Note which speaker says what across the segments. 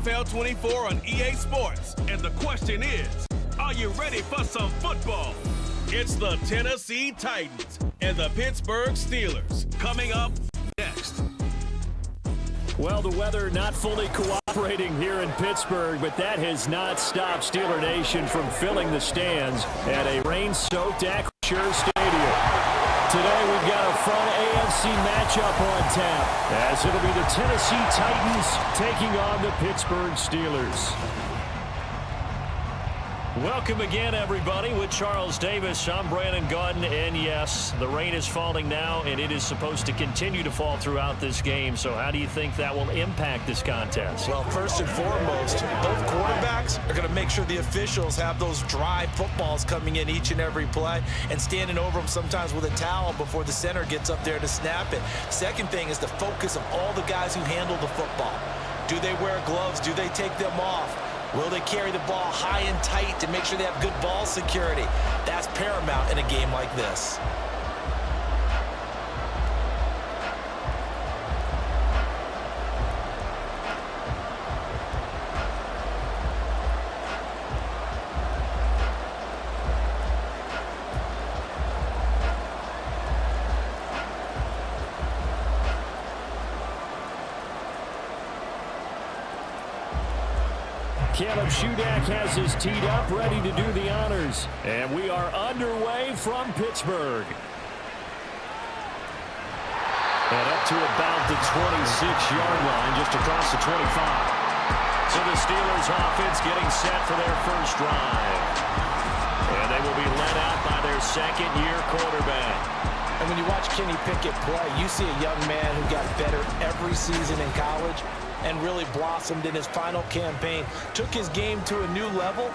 Speaker 1: NFL 24 on EA Sports. And the question is, are you ready for some football? It's the Tennessee Titans and the Pittsburgh Steelers coming up next.
Speaker 2: Well, the weather not fully cooperating here in Pittsburgh, but that has not stopped Steeler Nation from filling the stands at a rain-soaked Acrisure Stadium. Today we've got a fun AFC matchup on tap, as it'll be the Tennessee Titans taking on the Pittsburgh Steelers. Welcome again, everybody. With Charles Davis, I'm Brandon Gaudin, and yes, the rain is falling now, and it is supposed to continue to fall throughout this game. So how do you think that will impact this contest?
Speaker 3: Well, first and foremost, both quarterbacks are going to make sure the officials have those dry footballs coming in each and every play and standing over them sometimes with a towel before the center gets up there to snap it. Second thing is the focus of all the guys who handle the football. Do they wear gloves? Do they take them off? Will they carry the ball high and tight to make sure they have good ball security? That's paramount in a game like this.
Speaker 2: Caleb Shudak has his teed up, ready to do the honors. And we are underway from Pittsburgh. And up to about the 26-yard line, just across the 25. So the Steelers offense getting set for their first drive. And they will be led out by their second-year quarterback.
Speaker 3: And when you watch Kenny Pickett play, you see a young man who got better every season in college and really blossomed in his final campaign, took his game to a new level,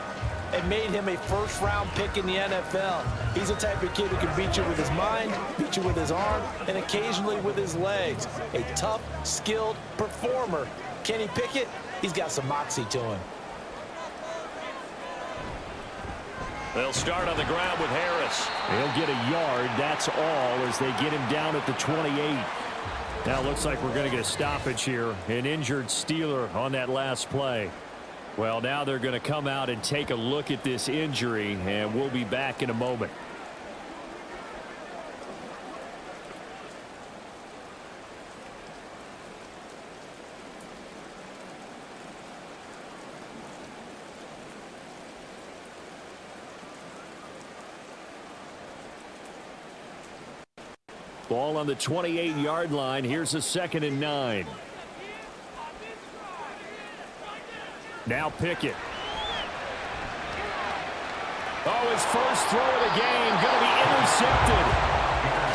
Speaker 3: and made him a first-round pick in the NFL. He's the type of kid who can beat you with his mind, beat you with his arm, and occasionally with his legs. A tough, skilled performer. Kenny Pickett, he's got some moxie to him.
Speaker 2: They'll start on the ground with Harris. He'll get a yard, that's all, as they get him down at the 28. Now it looks like we're going to get a stoppage here. An injured Steeler on that last play. Well, now they're going to come out and take a look at this injury, and we'll be back in a moment. Ball on the 28-yard line. Here's a 2nd and 9. Now Pickett. Oh, his first throw of the game going to be intercepted.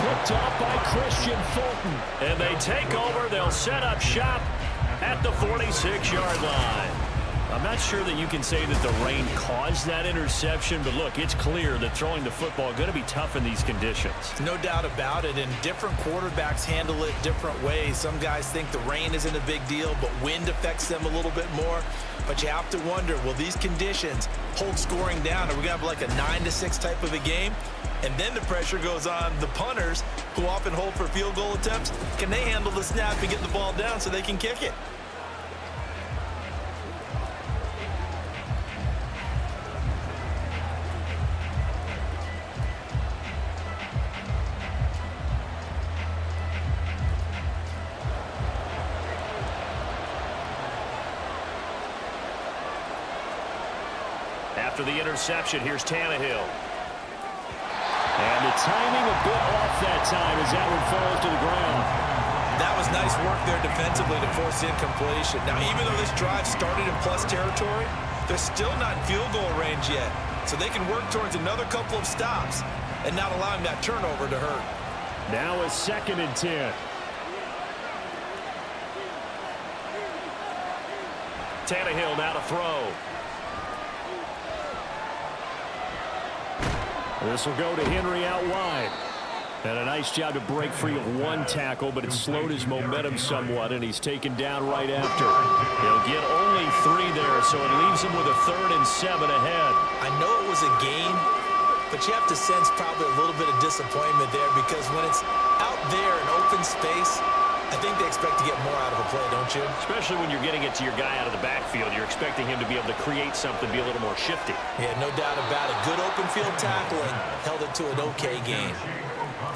Speaker 2: Picked off by Christian Fulton. And they take over. They'll set up shop at the 46-yard line. I'm not sure that you can say that the rain caused that interception, but look, it's clear that throwing the football is going to be tough in these conditions.
Speaker 3: No doubt about it, and different quarterbacks handle it different ways. Some guys think the rain isn't a big deal, but wind affects them a little bit more. But you have to wonder, will these conditions hold scoring down? Are we going to have like a 9-6 type of a game? And then the pressure goes on the punters, who often hold for field goal attempts. Can they handle the snap and get the ball down so they can kick it?
Speaker 2: After the interception, here's Tannehill. And the timing a bit off that time as that one falls to the ground.
Speaker 3: That was nice work there defensively to force incompletion. Now, even though this drive started in plus territory, they're still not in field goal range yet. So they can work towards another couple of stops and not allowing that turnover to hurt.
Speaker 2: Now a 2nd and 10. Tannehill now to throw. This will go to Henry out wide. And a nice job to break free of one tackle, but it slowed his momentum somewhat, and he's taken down right after. He'll get only 3 there, so it leaves him with a 3rd and 7 ahead.
Speaker 3: I know it was a gain, but you have to sense probably a little bit of disappointment there, because when it's out there in open space, I think they expect to get more out of a play, don't you?
Speaker 2: Especially when you're getting it to your guy out of the backfield. You're expecting him to be able to create something, be a little more shifty.
Speaker 3: Yeah, no doubt about it. Good open field tackling. Held it to an okay game.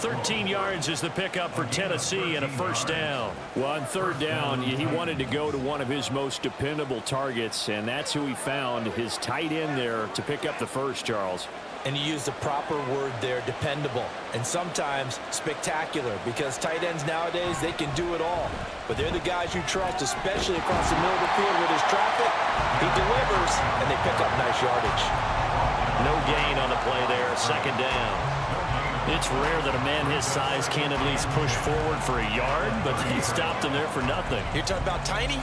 Speaker 2: 13 yards is the pickup for Tennessee and a first down. Well, on third down, he wanted to go to one of his most dependable targets, and that's who he found, his tight end there to pick up the first, Charles.
Speaker 3: And you use the proper word there, dependable, and sometimes spectacular, because tight ends nowadays, they can do it all. But they're the guys you trust, especially across the middle of the field with his traffic. He delivers, and they pick up nice yardage.
Speaker 2: No gain on the play there, second down. It's rare that a man his size can't at least push forward for a yard, but he stopped him there for nothing.
Speaker 3: You're talking about tiny?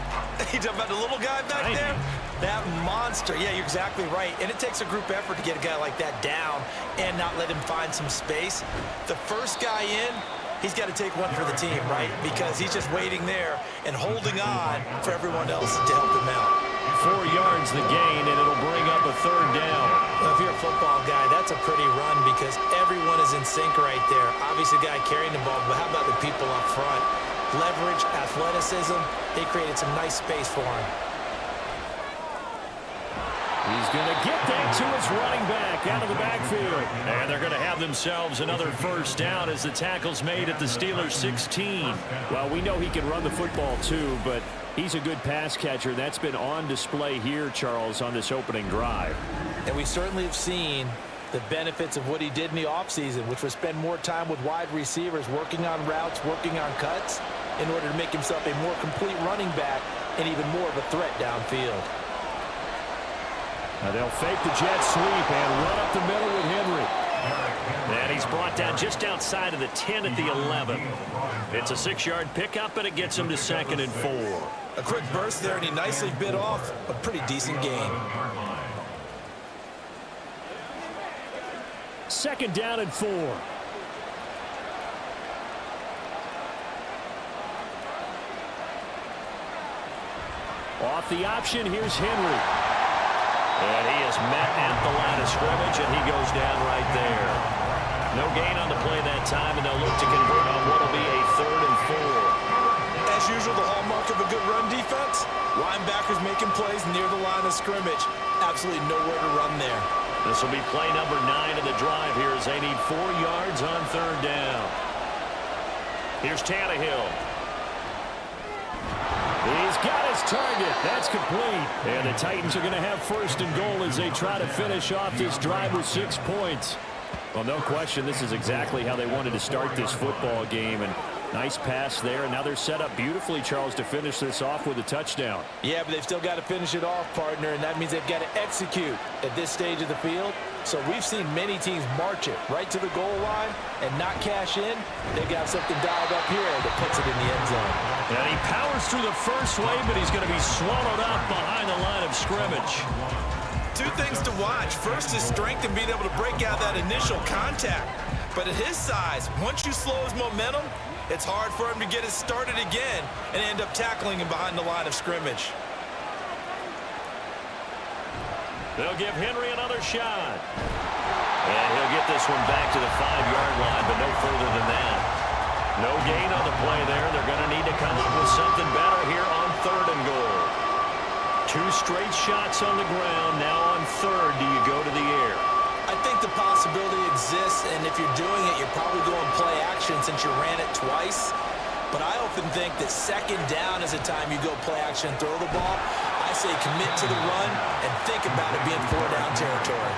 Speaker 3: You're talking about the little guy back there? That monster. Yeah, you're exactly right. And it takes a group effort to get a guy like that down and not let him find some space. The first guy in, he's got to take one for the team, right? Because he's just waiting there and holding on for everyone else to help him out.
Speaker 2: 4 yards the gain, and it'll bring up a third down.
Speaker 3: Well, if you're a football guy, that's a pretty run because everyone is in sync right there. Obviously, the guy carrying the ball, but how about the people up front? Leverage, athleticism, they created some nice space for him.
Speaker 2: He's going to get that to his running back out of the backfield. And they're going to have themselves another first down as the tackle's made at the Steelers' 16. Well, we know he can run the football too, but he's a good pass catcher. That's been on display here, Charles, on this opening drive.
Speaker 3: And we certainly have seen the benefits of what he did in the offseason, which was spend more time with wide receivers, working on routes, working on cuts, in order to make himself a more complete running back and even more of a threat downfield.
Speaker 2: Now they'll fake the jet sweep and run up the middle with Henry. And he's brought down just outside of the 10 at the 11. It's a 6-yard pickup, and it gets him to 2nd and 4.
Speaker 3: A quick burst there, and he nicely bit off a pretty decent game.
Speaker 2: 2nd down and 4. Off the option, here's Henry. And he is met at the line of scrimmage, and he goes down right there. No gain on the play that time, and they'll look to convert on what will be a 3rd and 4.
Speaker 3: As usual, the hallmark of a good run defense, linebackers making plays near the line of scrimmage. Absolutely nowhere to run there.
Speaker 2: This will be play number 9 of the drive here as they need 4 yards on 3rd down. Here's Tannehill. He's got his target. That's complete. And the Titans are going to have 1st and goal as they try to finish off this drive with 6 points. Well, no question, this is exactly how they wanted to start this football game. And nice pass there. And now they're set up beautifully, Charles, to finish this off with a touchdown.
Speaker 3: Yeah, but they've still got to finish it off, partner, and that means they've got to execute at this stage of the field. So we've seen many teams march it right to the goal line and not cash in. They've got something dialed up here that puts it in the end zone.
Speaker 2: And he powers through the first wave, but he's going to be swallowed up behind the line of scrimmage.
Speaker 3: 2 things to watch. First is strength and being able to break out that initial contact. But at his size, once you slow his momentum, it's hard for him to get it started again and end up tackling him behind the line of scrimmage.
Speaker 2: They'll give Henry another shot. And he'll get this one back to the 5-yard line, but no further than that. No gain on the play there. They're going to need to come up with something better here on 3rd and goal. 2 straight shots on the ground. Now on 3rd, do you go to the air?
Speaker 3: I think the possibility exists, and if you're doing it, you're probably going play action since you ran it twice. But I often think that 2nd down is a time you go play action and throw the ball. I say commit to the run and think about it being 4-down territory.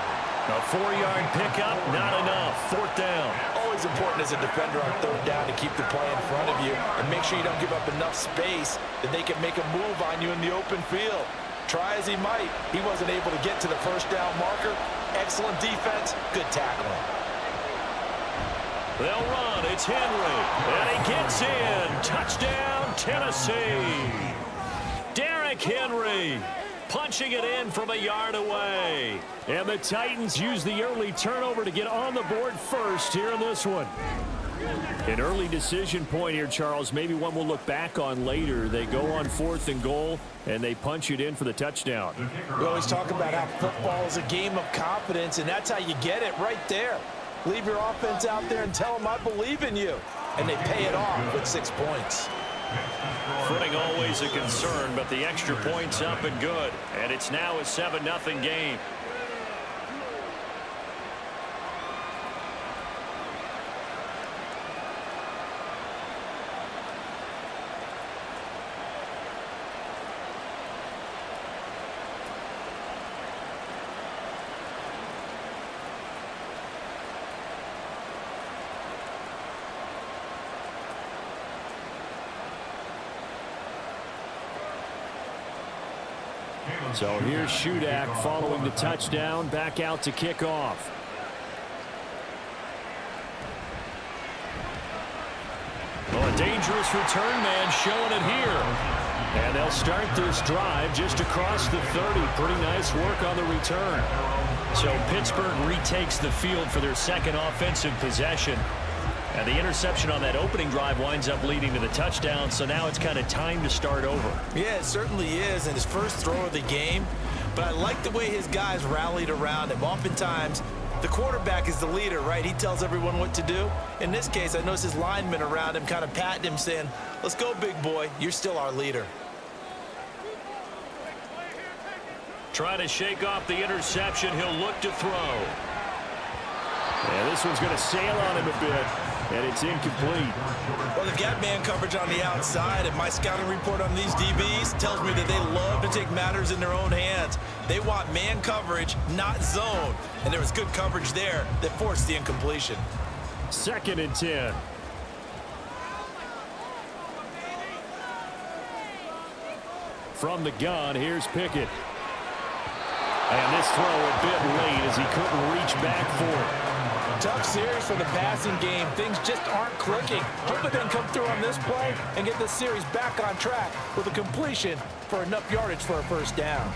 Speaker 2: A 4-yard pickup, not enough. 4th down.
Speaker 3: Always important as a defender on 3rd down to keep the play in front of you and make sure you don't give up enough space that they can make a move on you in the open field. Try as he might, he wasn't able to get to the 1st down marker. Excellent defense, good tackling.
Speaker 2: They'll run. It's Henry. And he gets in. Touchdown, Tennessee. Derrick Henry punching it in from a yard away. And the Titans use the early turnover to get on the board first here in this one. An early decision point here, Charles. Maybe one we'll look back on later. They go on 4th and goal, and they punch it in for the touchdown.
Speaker 3: We always talk about how football is a game of confidence, and that's how you get it right there. Leave your offense out there and tell them I believe in you. And they pay it off with 6 points.
Speaker 2: Footing always a concern, but the extra point's up and good. And it's now a 7-0 game. So here's Shudak following the touchdown, back out to kick off. Well, a dangerous return man showing it here. And they'll start this drive just across the 30. Pretty nice work on the return. So Pittsburgh retakes the field for their second offensive possession. And the interception on that opening drive winds up leading to the touchdown, so now it's kind of time to start over.
Speaker 3: Yeah, it certainly is, and his first throw of the game. But I like the way his guys rallied around him. Oftentimes, the quarterback is the leader, right? He tells everyone what to do. In this case, I noticed his linemen around him kind of patting him, saying, "Let's go, big boy. You're still our leader."
Speaker 2: Trying to shake off the interception. He'll look to throw. Yeah, this one's going to sail on him a bit. And it's incomplete.
Speaker 3: Well, they've got man coverage on the outside, and my scouting report on these DBs tells me that they love to take matters in their own hands. They want man coverage, not zone. And there was good coverage there that forced the incompletion.
Speaker 2: 2nd and 10. From the gun, here's Pickett. And this throw a bit late as he couldn't reach back for it.
Speaker 3: Tough series for the passing game. Things just aren't clicking. Hope they can come through on this play and get this series back on track with a completion for enough yardage for a first down.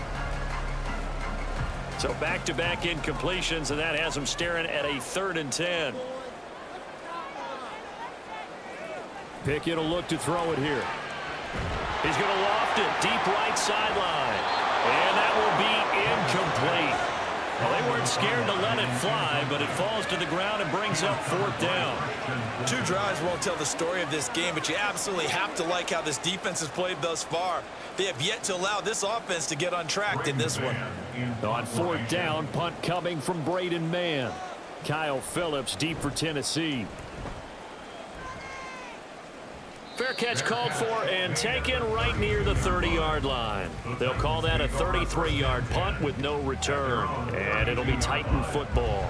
Speaker 2: So back-to-back incompletions, and that has them staring at a 3rd and 10. Pickett will look to throw it here. He's going to loft it deep right sideline. And that will be incomplete. Well, they weren't scared to let it fly, but it falls to the ground and brings up 4th down.
Speaker 3: 2 drives won't tell the story of this game, but you absolutely have to like how this defense has played thus far. They have yet to allow this offense to get untracked in this one.
Speaker 2: On 4th down, punt coming from Braden Mann. Kyle Phillips deep for Tennessee. Fair catch called for and taken right near the 30-yard line. They'll call that a 33-yard punt with no return. And it'll be Titan football.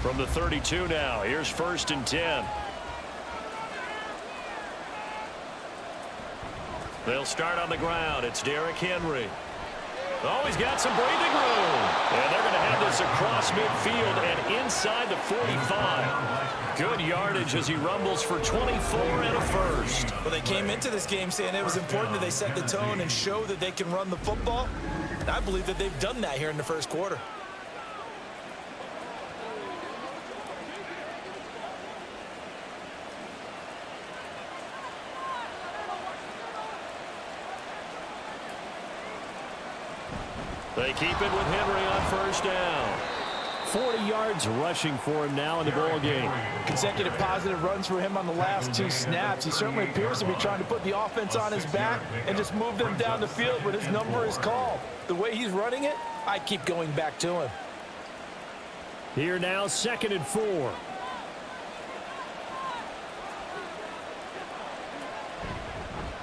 Speaker 2: From the 32 now, here's 1st and 10. They'll start on the ground. It's Derrick Henry. Oh, he's got some breathing room. And they're going to have this across midfield and inside the 45. Good yardage as he rumbles for 24 and a first.
Speaker 3: Well, they came into this game saying it was important that they set the tone and show that they can run the football. And I believe that they've done that here in the first quarter.
Speaker 2: They keep it with Henry on 1st down. 40 yards rushing for him now in the ball game.
Speaker 3: Consecutive positive runs for him on the last 2 snaps. He certainly appears to be trying to put the offense on his back and just move them down the field when his number is called. The way he's running it, I keep going back to him.
Speaker 2: Here now, 2nd and 4.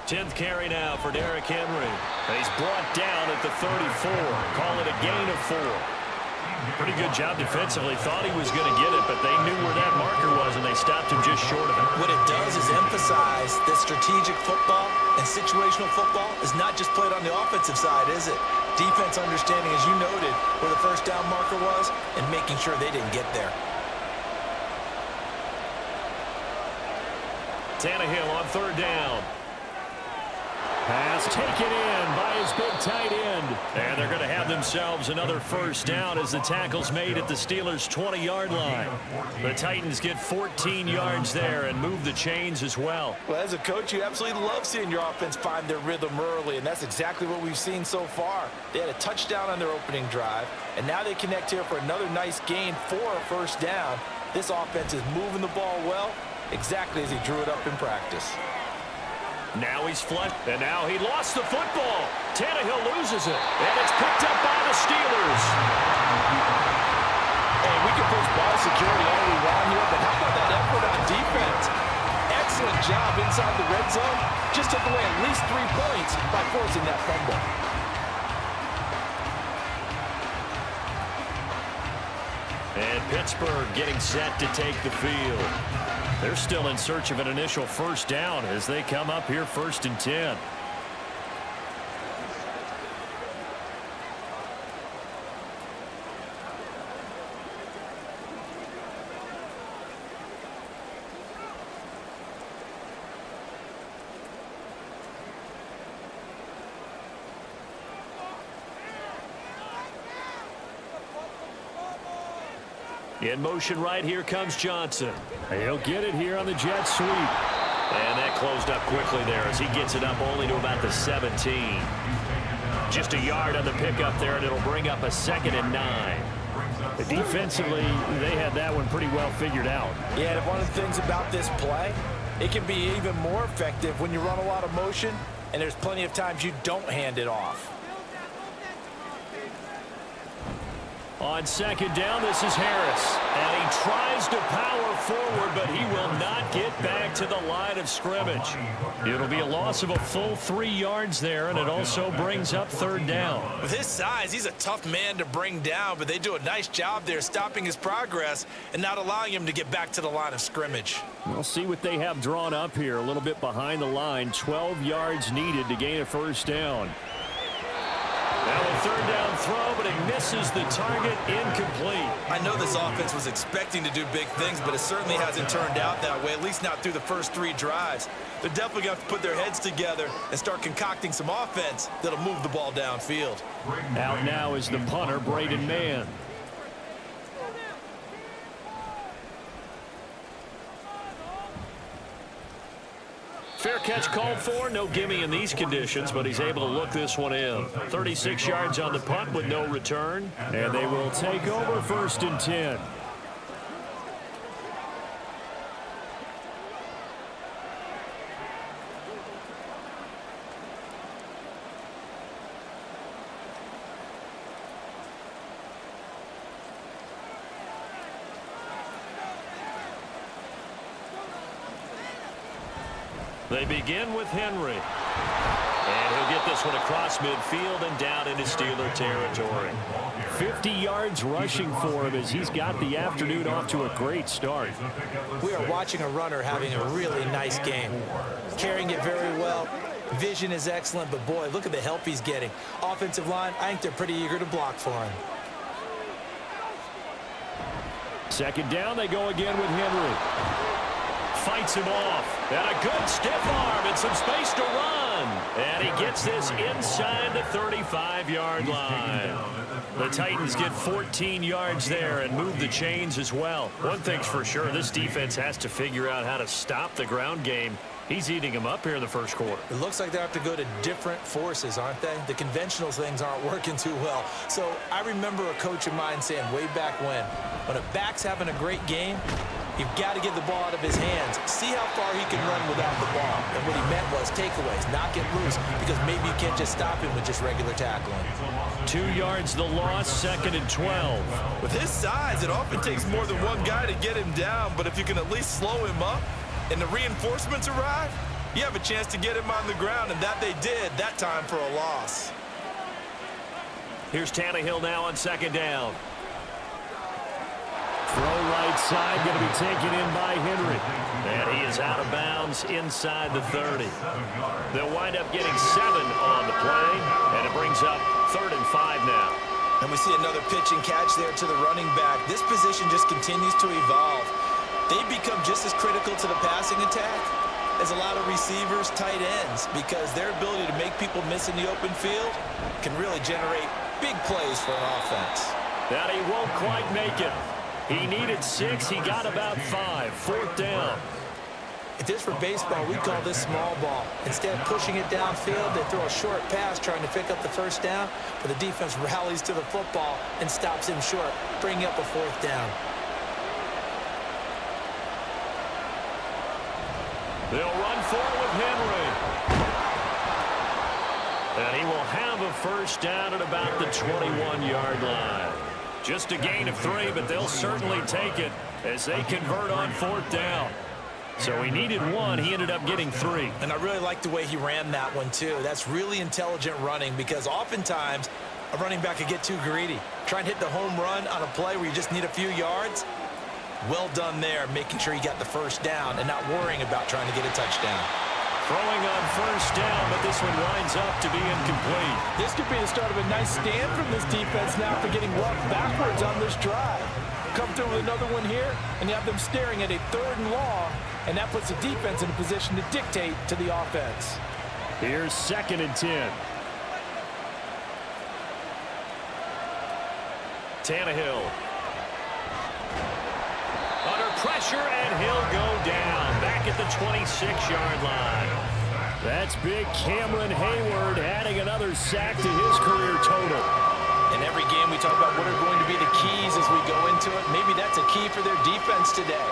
Speaker 2: Tenth carry now for Derrick Henry. He's brought down at the 34. Call it a gain of 4. Pretty good job defensively. Thought he was going to get it, but they knew where that marker was, and they stopped him just short of it.
Speaker 3: What it does is emphasize that strategic football and situational football is not just played on the offensive side, is it? Defense understanding, as you noted, where the first down marker was and making sure they didn't get there.
Speaker 2: Tannehill on 3rd down. Pass taken in by his big tight end. And they're going to have themselves another first down as the tackle's made at the Steelers' 20-yard line. The Titans get 14 yards there and move the chains as well.
Speaker 3: Well, as a coach, you absolutely love seeing your offense find their rhythm early, and that's exactly what we've seen so far. They had a touchdown on their opening drive, and now they connect here for another nice gain for a first down. This offense is moving the ball well, exactly as he drew it up in practice.
Speaker 2: Now he's flushed, and now he lost the football. Tannehill loses it, and it's picked up by the Steelers.
Speaker 3: Hey, we can push ball security all we want here, but how about that effort on defense? Excellent job inside the red zone. Just took away at least 3 points by forcing that fumble.
Speaker 2: And Pittsburgh getting set to take the field. They're still in search of an initial first down as they come up here 1st and 10. In motion right here comes Johnson. He'll get it here on the jet sweep. And that closed up quickly there as he gets it up only to about the 17. Just a yard on the pickup there, and it'll bring up a 2nd and 9. Defensively, they had that one pretty well figured out.
Speaker 3: Yeah, and one of the things about this play, it can be even more effective when you run a lot of motion, and there's plenty of times you don't hand it off.
Speaker 2: On 2nd down, this is Harris. And he tries to power forward, but he will not get back to the line of scrimmage. It'll be a loss of a full 3 yards there, and it also brings up 3rd down.
Speaker 3: With his size, he's a tough man to bring down, but they do a nice job there stopping his progress and not allowing him to get back to the line of scrimmage.
Speaker 2: We'll see what they have drawn up here, a little bit behind the line. 12 yards needed to gain a first down. Now a 3rd down throw, but he misses the target, incomplete.
Speaker 3: I know this offense was expecting to do big things, but it certainly hasn't turned out that way, at least not through the first 3 drives. They're definitely going to have to put their heads together and start concocting some offense that'll move the ball downfield.
Speaker 2: Out now is the punter, Braden Mann. Fair catch called for. No gimme in these conditions, but he's able to look this one in. 36 yards on the punt with no return. And they will take over 1st and 10. They begin with Henry. And he'll get this one across midfield and down into Steeler territory. 50 yards rushing for him as he's got the afternoon off to a great start.
Speaker 3: We are watching a runner having a really nice game. Carrying it very well. Vision is excellent, but boy, look at the help he's getting. Offensive line, I think they're pretty eager to block for him.
Speaker 2: 2nd down, they go again with Henry. Fights him off. And a good stiff arm and some space to run. And he gets this inside the 35-yard line. The Titans get 14 yards there and move the chains as well. One thing's for sure, this defense has to figure out how to stop the ground game. He's eating them up here in the first quarter.
Speaker 3: It looks like they have to go to different forces, aren't they? The conventional things aren't working too well. So I remember a coach of mine saying way back when a back's having a great game, you've got to get the ball out of his hands. See how far he can run without the ball. And what he meant was takeaways, not get loose, because maybe you can't just stop him with just regular tackling.
Speaker 2: 2 yards the loss, 2nd and 12.
Speaker 3: With his size, it often takes more than one guy to get him down, but if you can at least slow him up and the reinforcements arrive, you have a chance to get him on the ground, and that they did that time for a loss.
Speaker 2: Here's Tannehill now on 2nd down. Throw right side, going to be taken in by Henry. And he is out of bounds inside the 30. They'll wind up getting 7 on the play, and it brings up 3rd and 5 now.
Speaker 3: And we see another pitch and catch there to the running back. This position just continues to evolve. They become just as critical to the passing attack is a lot of receivers, tight ends, because their ability to make people miss in the open field can really generate big plays for an offense.
Speaker 2: That he won't quite make it. He needed 6. He got about 5. 4th down.
Speaker 3: If this were baseball, we'd call this small ball. Instead of pushing it downfield, they throw a short pass trying to pick up the 1st down, but the defense rallies to the football and stops him short, bringing up a 4th down.
Speaker 2: They'll run for it with Henry. And he will have a 1st down at about the 21-yard line. Just a gain of 3, but they'll certainly take it as they convert on 4th down. So he needed 1. He ended up getting 3.
Speaker 3: And I really like the way he ran that one, too. That's really intelligent running because oftentimes a running back could get too greedy. Try and hit the home run on a play where you just need a few yards. Well done there, making sure he got the 1st down and not worrying about trying to get a touchdown.
Speaker 2: Throwing on 1st down, but this one winds up to be incomplete.
Speaker 3: This could be the start of a nice stand from this defense now for getting walked backwards on this drive. Come through with another one here, and you have them staring at a 3rd and long, and that puts the defense in a position to dictate to the offense.
Speaker 2: Here's 2nd and 10. Tannehill. Under pressure, and he'll go down. Back at the 26-yard line. That's big Cameron Hayward adding another sack to his career total.
Speaker 3: In every game, we talk about what are going to be the keys as we go into it. Maybe that's a key for their defense today.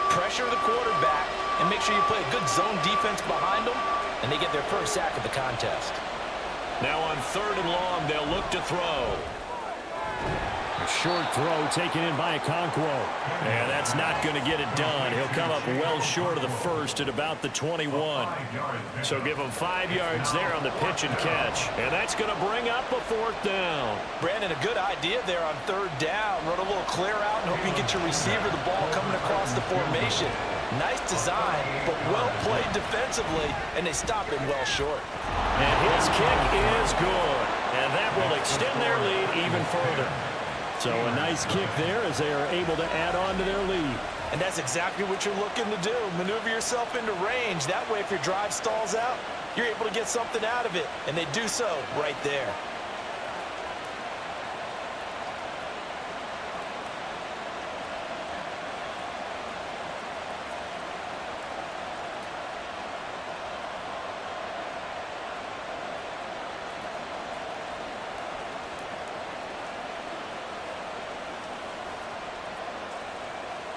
Speaker 3: Pressure the quarterback and make sure you play a good zone defense behind them, and they get their 1st sack of the contest.
Speaker 2: Now on 3rd and long, they'll look to throw. A short throw taken in by Okonkwo. And that's not going to get it done. He'll come up well short of the 1st at about the 21. So give him 5 yards there on the pitch and catch. And that's going to bring up a 4th down.
Speaker 3: Brandon, a good idea there on 3rd down. Run a little clear out and hope you get your receiver the ball coming across the formation. Nice design, but well played defensively, and they stop him well short.
Speaker 2: And his kick is good. And that will extend their lead even further. So a nice kick there as they are able to add on to their lead.
Speaker 3: And that's exactly what you're looking to do. Maneuver yourself into range. That way, if your drive stalls out, you're able to get something out of it. And they do so right there.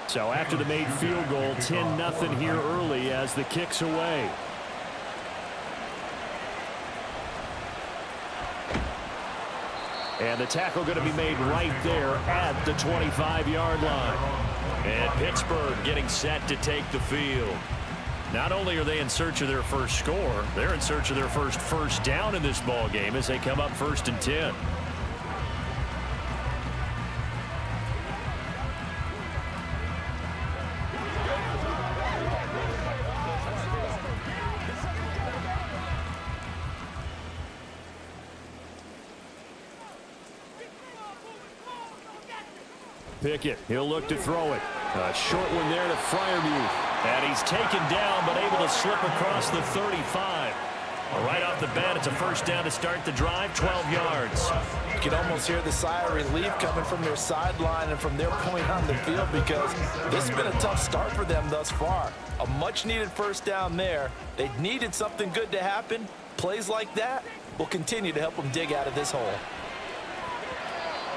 Speaker 2: So after the made field goal, 10-0 here early as the kick's away. And the tackle going to be made right there at the 25-yard line. And Pittsburgh getting set to take the field. Not only are they in search of their 1st score, they're in search of their 1st down in this ball game as they come up 1st and 10. Pickett, he'll look to throw it. A short one there to Freiermuth. And he's taken down, but able to slip across the 35. Right off the bat, it's a 1st down to start the drive, 12 yards.
Speaker 3: You can almost hear the sigh of relief coming from their sideline and from their point on the field because this has been a tough start for them thus far. A much-needed 1st down there. They needed something good to happen. Plays like that will continue to help them dig out of this hole.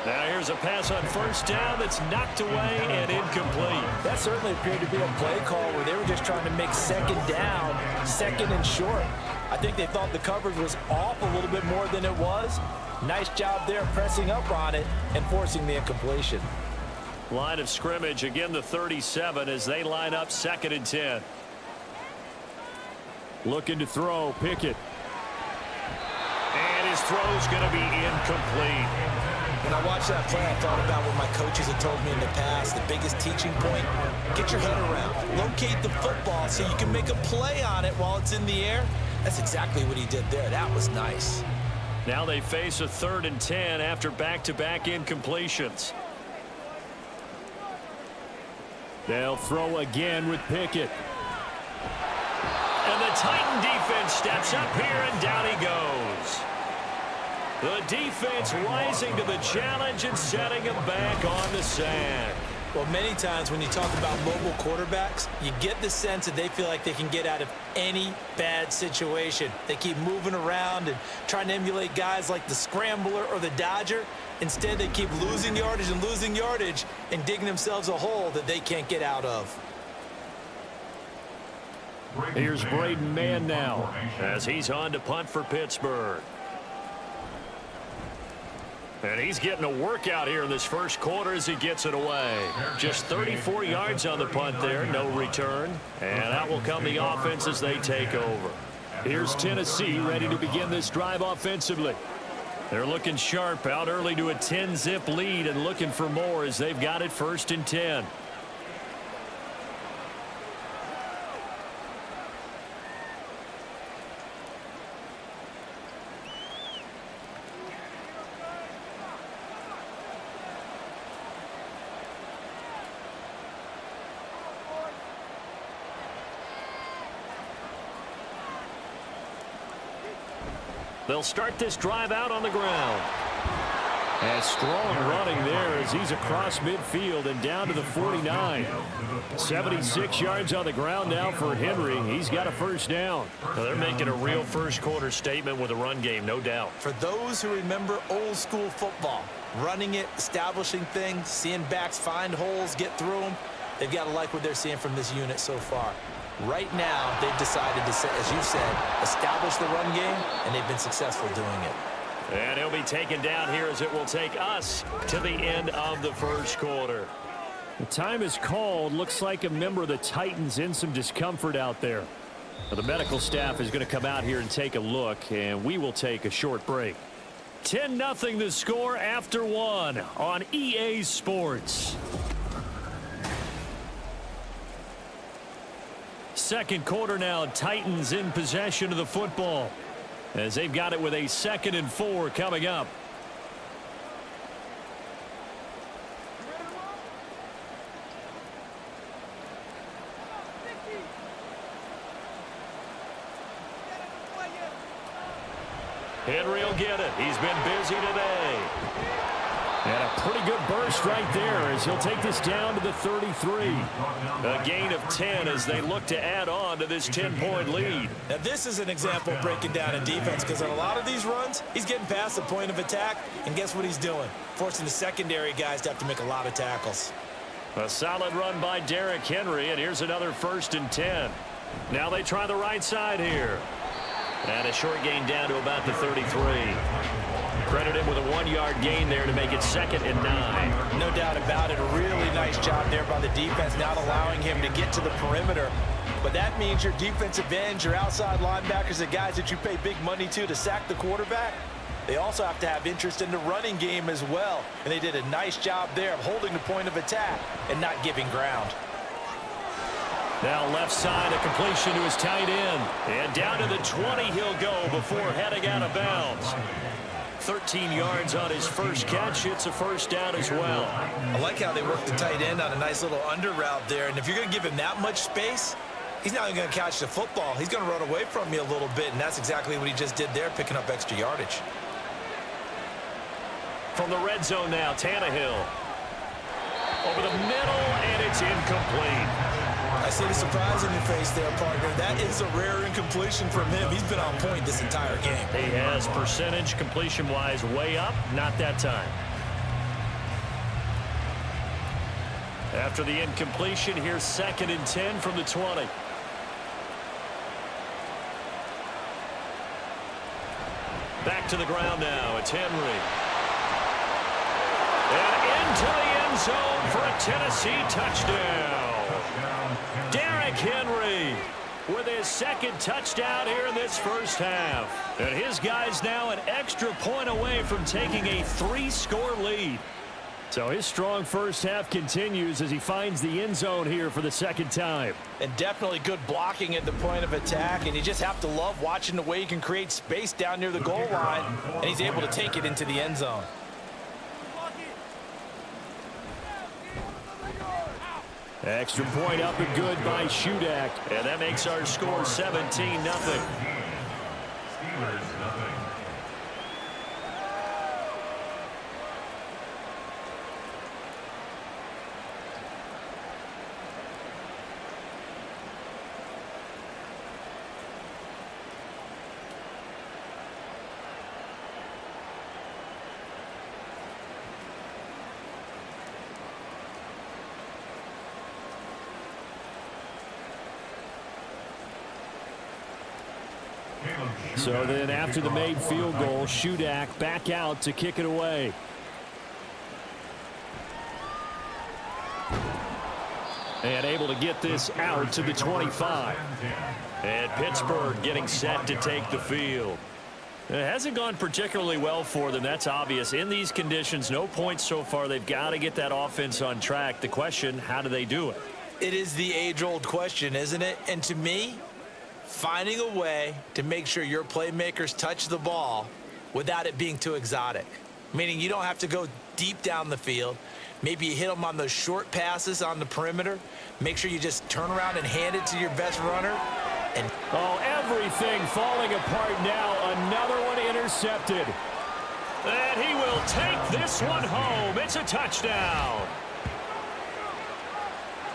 Speaker 2: Now here's a pass on 1st down that's knocked away and incomplete.
Speaker 3: That certainly appeared to be a play call where they were just trying to make 2nd down, 2nd and short. I think they thought the coverage was off a little bit more than it was. Nice job there pressing up on it and forcing the incompletion.
Speaker 2: Line of scrimmage, again the 37 as they line up 2nd and 10. Looking to throw, Pickett. And his throw's going to be incomplete.
Speaker 3: When I watched that play, I thought about what my coaches had told me in the past. The biggest teaching point, get your head around. Locate the football so you can make a play on it while it's in the air. That's exactly what he did there. That was nice.
Speaker 2: Now they face a 3rd and 10 after back-to-back incompletions. They'll throw again with Pickett. And the Titan defense steps up here, and down he goes. The defense rising to the challenge and setting him back on the sand.
Speaker 3: Well, many times when you talk about mobile quarterbacks, you get the sense that they feel like they can get out of any bad situation. They keep moving around and trying to emulate guys like the Scrambler or the Dodger. Instead, they keep losing yardage and digging themselves a hole that they can't get out of.
Speaker 2: Here's Braden Mann now as he's on to punt for Pittsburgh. And he's getting a workout here in this first quarter as he gets it away. Just 34 yards on the punt there, no return. And that will come the offense as they take over. Here's Tennessee ready to begin this drive offensively. They're looking sharp, out early to a 10-zip lead and looking for more as they've got it 1st and 10. They'll start this drive out on the ground. And strong running there as he's across midfield and down to the 49. 76 yards on the ground now for Henry. He's got a first down. Well, they're making a real first quarter statement with a run game, no doubt.
Speaker 3: For those who remember old school football, running it, establishing things, seeing backs find holes, get through them, they've got to like what they're seeing from this unit so far. Right now, they've decided to, as you said, establish the run game, and they've been successful doing it.
Speaker 2: And he'll be taken down here as it will take us to the end of the first quarter. The time is called. Looks like a member of the Titans in some discomfort out there. The medical staff is going to come out here and take a look, and we will take a short break. 10-0 the score after 1 on EA Sports. Second quarter now, Titans in possession of the football as they've got it with a 2nd and 4 coming up. Henry will get it. He's been busy today. And a pretty good burst right there as he'll take this down to the 33. A gain of 10 as they look to add on to this 10-point lead.
Speaker 3: Now, this is an example of breaking down in defense because on a lot of these runs, he's getting past the point of attack, and guess what he's doing? Forcing the secondary guys to have to make a lot of tackles.
Speaker 2: A solid run by Derrick Henry, and here's another 1st and 10. Now they try the right side here. And a short gain down to about the 33. Credit him with a 1-yard gain there to make it 2nd and 9.
Speaker 3: No doubt about it. A really nice job there by the defense, not allowing him to get to the perimeter. But that means your defensive ends, your outside linebackers, the guys that you pay big money to sack the quarterback, they also have to have interest in the running game as well. And they did a nice job there of holding the point of attack and not giving ground.
Speaker 2: Now left side, a completion to his tight end. And down to the 20 he'll go before heading out of bounds. 13 yards on his first catch. It's a first down as well.
Speaker 3: I like how they work the tight end on a nice little under route there. And if you're going to give him that much space, he's not even going to catch the football. He's going to run away from you a little bit, and that's exactly what he just did there, picking up extra yardage.
Speaker 2: From the red zone now, Tannehill. Over the middle, and it's incomplete.
Speaker 3: I see the surprise in your face there, partner. That is a rare incompletion from him. He's been on point this entire game.
Speaker 2: He has percentage completion-wise way up. Not that time. After the incompletion, here's 2nd and 10 from the 20. Back to the ground now. It's Henry. And into the end zone for a Tennessee touchdown. Derrick Henry with his 2nd touchdown here in this first half. And his guys now an extra point away from taking a 3-score lead. So his strong first half continues as he finds the end zone here for the 2nd time.
Speaker 3: And definitely good blocking at the point of attack. And you just have to love watching the way he can create space down near the goal line. And he's able to take it into the end zone.
Speaker 2: Extra point up and good by Shudak. And that makes our score 17-0. So then after the made field goal, Shudak back out to kick it away. And able to get this out to the 25. And Pittsburgh getting set to take the field. It hasn't gone particularly well for them. That's obvious. In these conditions, no points so far. They've got to get that offense on track. The question, how do they do it?
Speaker 3: It is the age-old question, isn't it? And to me, finding a way to make sure your playmakers touch the ball without it being too exotic. Meaning you don't have to go deep down the field. Maybe you hit them on those short passes on the perimeter. Make sure you just turn around and hand it to your best runner. And
Speaker 2: oh, everything falling apart now. Another one intercepted. And he will take this one home. It's a touchdown.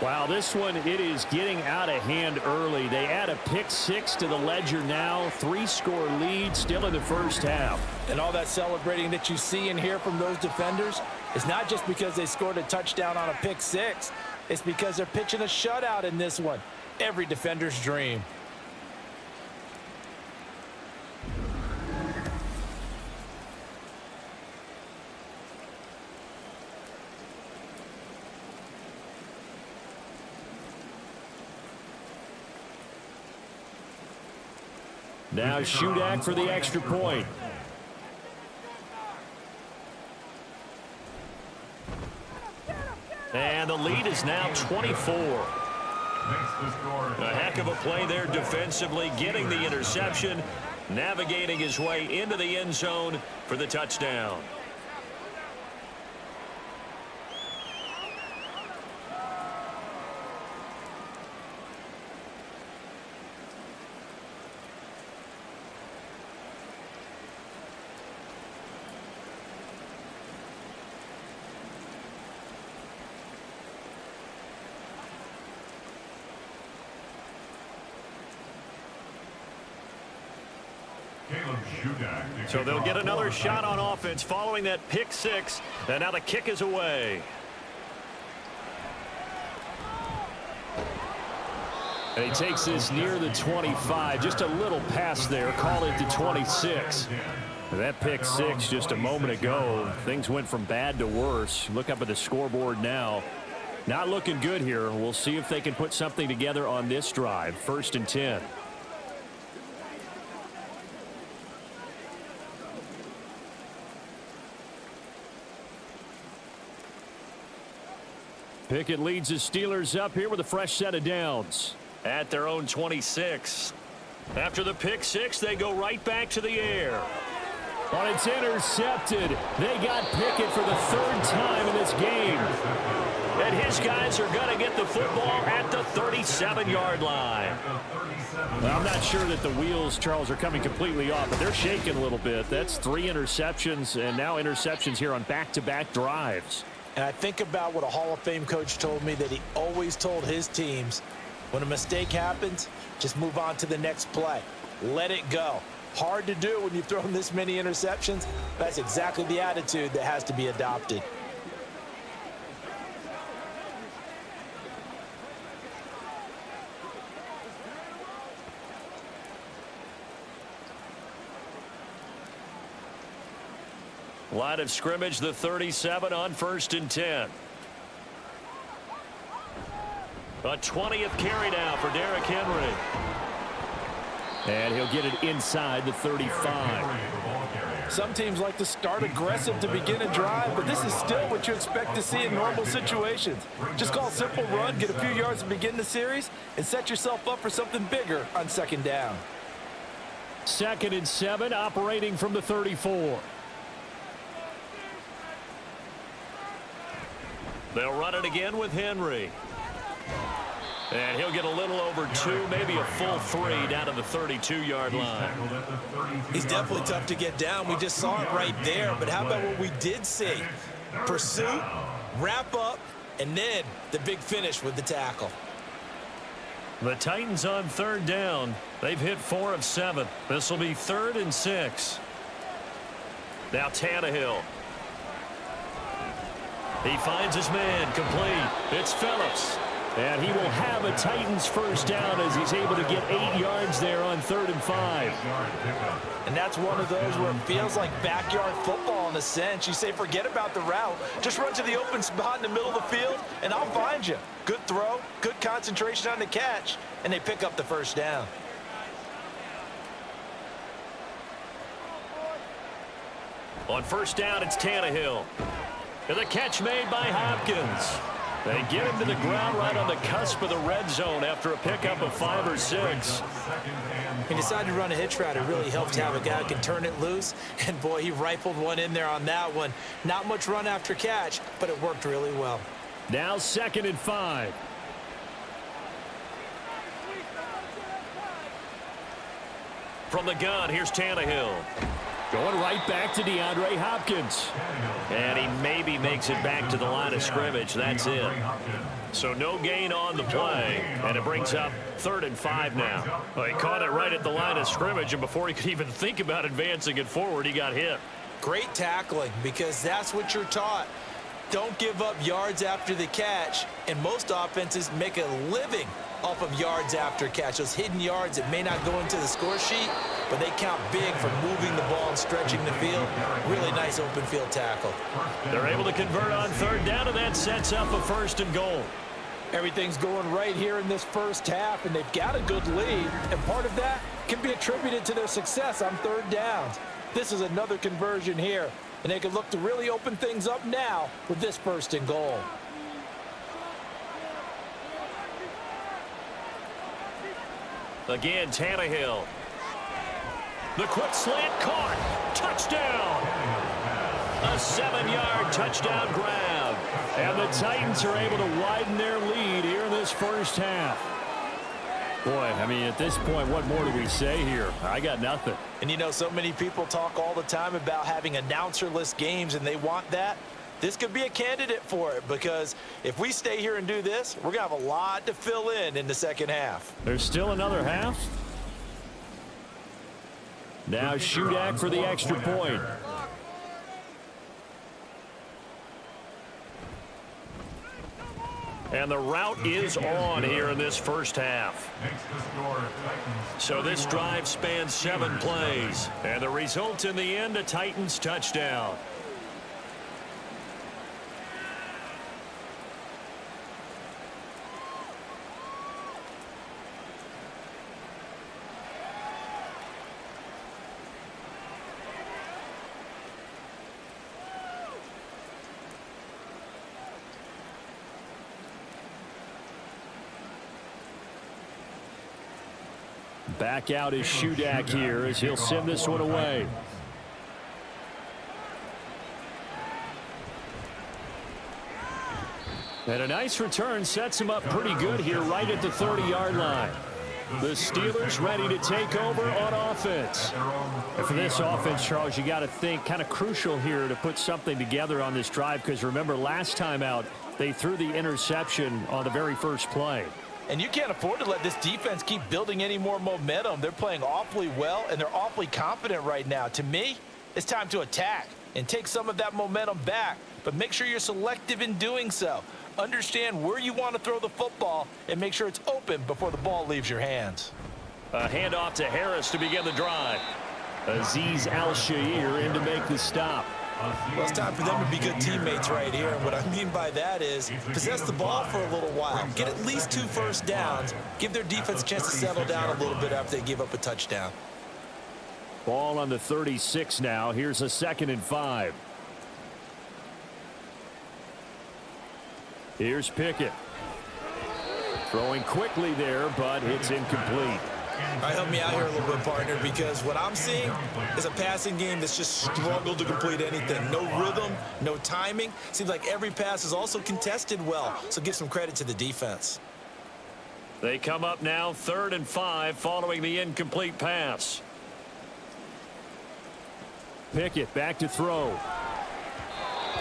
Speaker 2: Wow, this one, it is getting out of hand early. They add a pick-6 to the ledger now. 3-score lead still in the first half.
Speaker 3: And all that celebrating that you see and hear from those defenders is not just because they scored a touchdown on a pick-6. It's because they're pitching a shutout in this one. Every defender's dream.
Speaker 2: Now Shudak for the extra point. And the lead is now 24. A heck of a play there defensively, getting the interception, navigating his way into the end zone for the touchdown. So they'll get another shot on offense following that pick-6, and now the kick is away. And he takes this near the 25, just a little pass there, call it the 26. That pick-6 just a moment ago, things went from bad to worse. Look up at the scoreboard now. Not looking good here. We'll see if they can put something together on this drive. 1st and 10. Pickett leads the Steelers up here with a fresh set of downs at their own 26. After the pick-6, they go right back to the air. But it's intercepted. They got Pickett for the 3rd time in this game. And his guys are going to get the football at the 37-yard line. Well, I'm not sure that the wheels, Charles, are coming completely off, but they're shaking a little bit. That's 3 interceptions, and now interceptions here on back-to-back drives.
Speaker 3: And I think about what a Hall of Fame coach told me, that he always told his teams, when a mistake happens, just move on to the next play. Let it go. Hard to do when you've thrown this many interceptions. That's exactly the attitude that has to be adopted.
Speaker 2: Line of scrimmage, the 37 on 1st and 10. A 20th carry now for Derrick Henry. And he'll get it inside the 35.
Speaker 3: Some teams like to start aggressive to begin a drive, but this is still what you expect to see in normal situations. Just call a simple run, get a few yards to begin the series, and set yourself up for something bigger on 2nd down.
Speaker 2: 2nd and 7, operating from the 34. They'll run it again with Henry. And he'll get a little over 2, maybe a full 3 down to the 32-yard line.
Speaker 3: He's definitely tough to get down. We just saw it right there. But how about what we did see? Pursuit, wrap up, and then the big finish with the tackle.
Speaker 2: The Titans on 3rd down. They've hit 4 of 7. This will be 3rd and 6. Now Tannehill. He finds his man, complete. It's Phillips. And he will have a Titans first down as he's able to get 8 yards there on 3rd and 5.
Speaker 3: And that's one of those where it feels like backyard football in a sense. You say, forget about the route. Just run to the open spot in the middle of the field, and I'll find you. Good throw, good concentration on the catch, and they pick up the first down.
Speaker 2: On first down, it's Tannehill. And the catch made by Hopkins. They get him to the ground right on the cusp of the red zone after a pickup of 5 or 6.
Speaker 3: He decided to run a hitch route. It really helped to have a guy who can turn it loose. And, boy, he rifled one in there on that one. Not much run after catch, but it worked really well.
Speaker 2: Now 2nd and 5. From the gun, here's Tannehill. Going right back to DeAndre Hopkins. And he maybe makes it back to the line of scrimmage. That's it. So no gain on the play. And it brings up 3rd and 5 now. Well, he caught it right at the line of scrimmage, and before he could even think about advancing it forward, he got hit.
Speaker 3: Great tackling, because that's what you're taught. Don't give up yards after the catch. And most offenses make a living off of yards after catch. Those hidden yards that may not go into the score sheet, but they count big for moving the ball and stretching the field. Really nice open field tackle.
Speaker 2: They're able to convert on 3rd down, and that sets up a 1st and goal.
Speaker 3: Everything's going right here in this first half, and they've got a good lead, and part of that can be attributed to their success on 3rd downs. This is another conversion here, and they can look to really open things up now with this 1st and goal.
Speaker 2: Again, Tannehill. The quick slant caught. Touchdown. A 7-yard touchdown grab. And the Titans are able to widen their lead here in this first half. Boy, I mean, at this point, what more do we say here? I got nothing.
Speaker 3: And, you know, so many people talk all the time about having announcer-less games, and they want that. This could be a candidate for it, because if we stay here and do this, we're going to have a lot to fill in the second half.
Speaker 2: There's still another half. Now Shudak for the extra point. And the route is on here in this first half. So this drive spans 7 plays. And the result in the end, a Titans touchdown. Back out is Shudak here as he'll send this one away. And a nice return sets him up pretty good here right at the 30-yard line. The Steelers ready to take over on offense. And for this offense, Charles, you got to think kind of crucial here to put something together on this drive, because remember last time out they threw the interception on the very first play.
Speaker 3: And you can't afford to let this defense keep building any more momentum. They're playing awfully well, and they're awfully confident right now. To me, it's time to attack and take some of that momentum back, but make sure you're selective in doing so. Understand where you want to throw the football and make sure it's open before the ball leaves your hands.
Speaker 2: A handoff to Harris to begin the drive. Azeez Al-Shaair in to make the stop.
Speaker 3: Well, it's time for them to be good teammates right here. And what I mean by that is possess the ball for a little while. Get at least 2 first downs. Give their defense a chance to settle down a little bit after they give up a touchdown.
Speaker 2: Ball on the 36 now. Here's a 2nd and 5. Here's Pickett. Throwing quickly there, but it's incomplete.
Speaker 3: All right, help me out here a little bit, partner, because what I'm seeing is a passing game that's just struggled to complete anything. No rhythm, no timing. Seems like every pass is also contested well, so give some credit to the defense.
Speaker 2: They come up now 3rd and 5 following the incomplete pass. Pickett back to throw.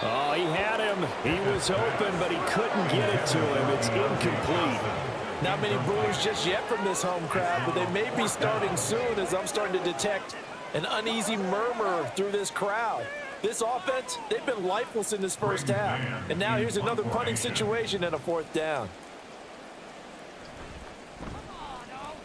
Speaker 2: Oh, he had him. He was open, but he couldn't get it to him. It's incomplete.
Speaker 3: Not many boos just yet from this home crowd, but they may be starting soon as I'm starting to detect an uneasy murmur through this crowd. This offense, they've been lifeless in this first half. And now here's another punting situation and a 4th down.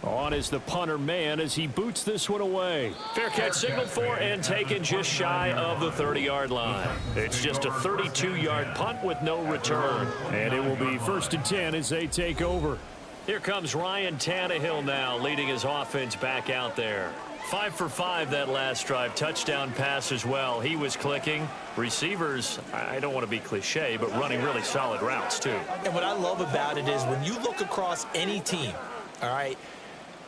Speaker 2: On is the punter man as he boots this one away. Fair catch signaled for and taken just shy of the 30-yard line. It's just a 32-yard punt with no return. And it will be 1st and 10 as they take over. Here comes Ryan Tannehill now leading his offense back out there. 5 for 5 that last drive. Touchdown pass as well. He was clicking. Receivers, I don't want to be cliche, but running really solid routes too.
Speaker 3: And what I love about it is when you look across any team, all right,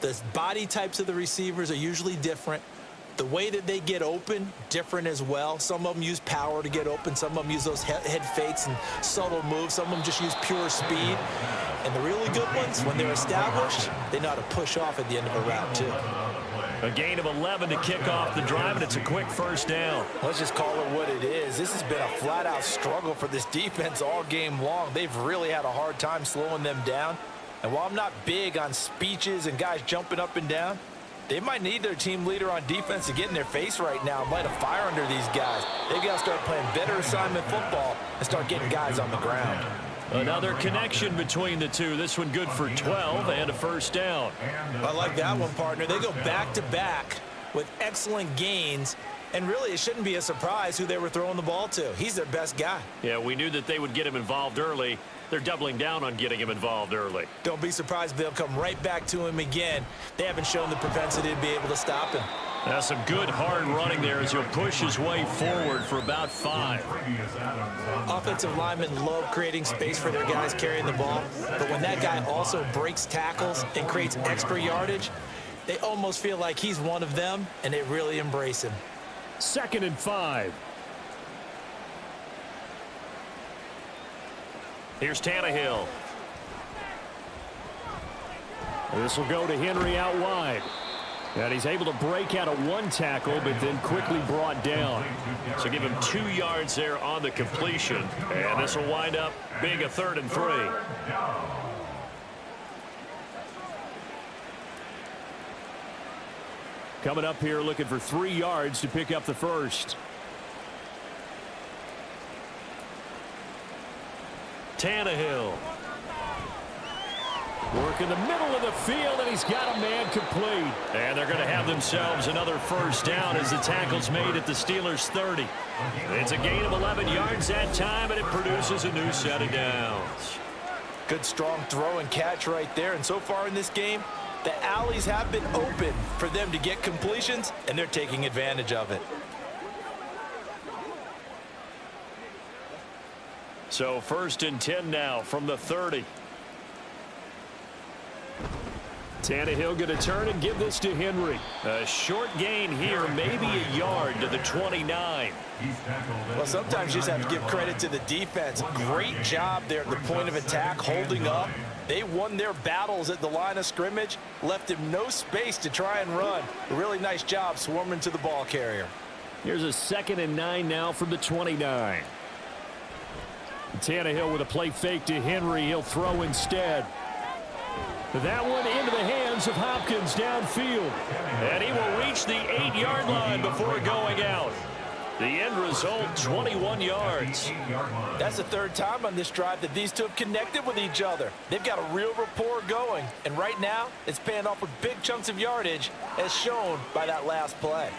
Speaker 3: the body types of the receivers are usually different. The way that they get open, different as well. Some of them use power to get open. Some of them use those head fakes and subtle moves. Some of them just use pure speed. And the really good ones, when they're established, they know how to push off at the end of a route too.
Speaker 2: A gain of 11 to kick off the drive, and it's a quick 1st down.
Speaker 3: Let's just call it what it is. This has been a flat-out struggle for this defense all game long. They've really had a hard time slowing them down. And while I'm not big on speeches and guys jumping up and down, they might need their team leader on defense to get in their face right now and light a fire under these guys. They've got to start playing better assignment football and start getting guys on the ground.
Speaker 2: Another connection between the two. This one good for 12 and a 1st down.
Speaker 3: I like that one, partner. They go back-to-back with excellent gains. And really, it shouldn't be a surprise who they were throwing the ball to. He's their best guy.
Speaker 2: Yeah, we knew that they would get him involved early. They're doubling down on getting him involved early.
Speaker 3: Don't be surprised if they'll come right back to him again. They haven't shown the propensity to be able to stop him.
Speaker 2: That's some good hard running there as he'll push his way forward for about 5.
Speaker 3: Offensive linemen love creating space for their guys carrying the ball. But when that guy also breaks tackles and creates extra yardage, they almost feel like he's one of them, and they really embrace him.
Speaker 2: 2nd and 5. Here's Tannehill. This will go to Henry out wide. And he's able to break out of 1 tackle, but then quickly brought down. So give him 2 yards there on the completion. And this will wind up being a 3rd and 3. Coming up here looking for 3 yards to pick up the 1st. Tannehill. Work in the middle of the field, and he's got a man complete. And they're going to have themselves another 1st down as the tackle's made at the Steelers' 30. It's a gain of 11 yards that time, and it produces a new set of downs.
Speaker 3: Good, strong throw and catch right there. And so far in this game, the alleys have been open for them to get completions, and they're taking advantage of it.
Speaker 2: So 1st and 10 now from the 30. Tannehill going to turn and give this to Henry. A short gain here, maybe a yard to the 29.
Speaker 3: Well, sometimes you just have to give credit to the defense. Great job there at the point of attack, holding up. They won their battles at the line of scrimmage, left him no space to try and run. A really nice job swarming to the ball carrier.
Speaker 2: Here's a 2nd and 9 now from the 29. Tannehill with a play fake to Henry. He'll throw instead. That one into the hands of Hopkins downfield. And he will reach the 8-yard line before going out. The end result, 21 yards.
Speaker 3: That's the 3rd time on this drive that these two have connected with each other. They've got a real rapport going. And right now, it's paying off with big chunks of yardage, as shown by that last play.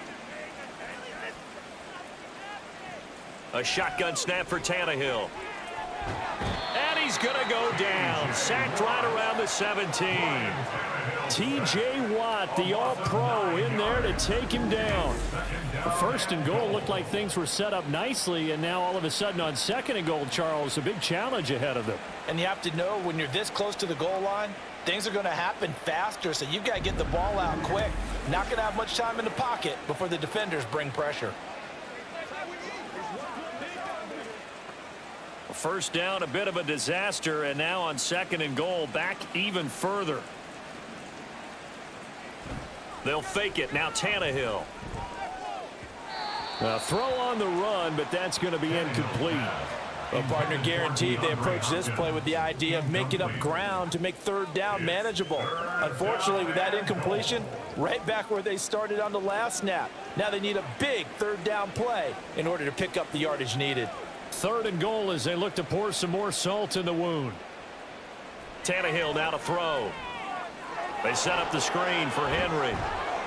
Speaker 2: A shotgun snap for Tannehill. And he's going to go down. Sacked right around the 17. T.J. Watt, the all-pro, in there to take him down. The 1st and goal looked like things were set up nicely, and now all of a sudden on 2nd and goal, Charles, a big challenge ahead of them.
Speaker 3: And you have to know when you're this close to the goal line, things are going to happen faster, so you've got to get the ball out quick. Not going to have much time in the pocket before the defenders bring pressure.
Speaker 2: first down, a bit of a disaster, and now on 2nd and goal, back even further. They'll fake it. Now Tannehill. A throw on the run, but that's going to be incomplete.
Speaker 3: Well, partner, guaranteed they approach this play with the idea of making up ground to make 3rd down manageable. Unfortunately, with that incompletion, right back where they started on the last snap. Now they need a big 3rd down play in order to pick up the yardage needed.
Speaker 2: 3rd and goal as they look to pour some more salt in the wound. Tannehill now to throw. They set up the screen for Henry.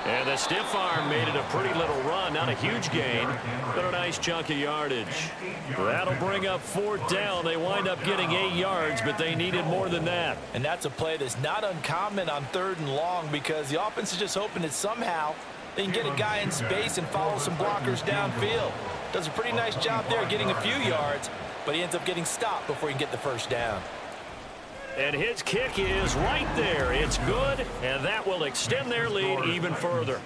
Speaker 2: And the stiff arm made it a pretty little run. Not a huge gain, but a nice chunk of yardage. That'll bring up 4th down. They wind up getting 8 yards, but they needed more than that.
Speaker 3: And that's a play that's not uncommon on 3rd and long because the offense is just hoping that somehow they can get a guy in space and follow some blockers downfield. Does a pretty nice job there getting a few yards, but he ends up getting stopped before he can get the 1st down.
Speaker 2: And his kick is right there. It's good, and that will extend their lead even further.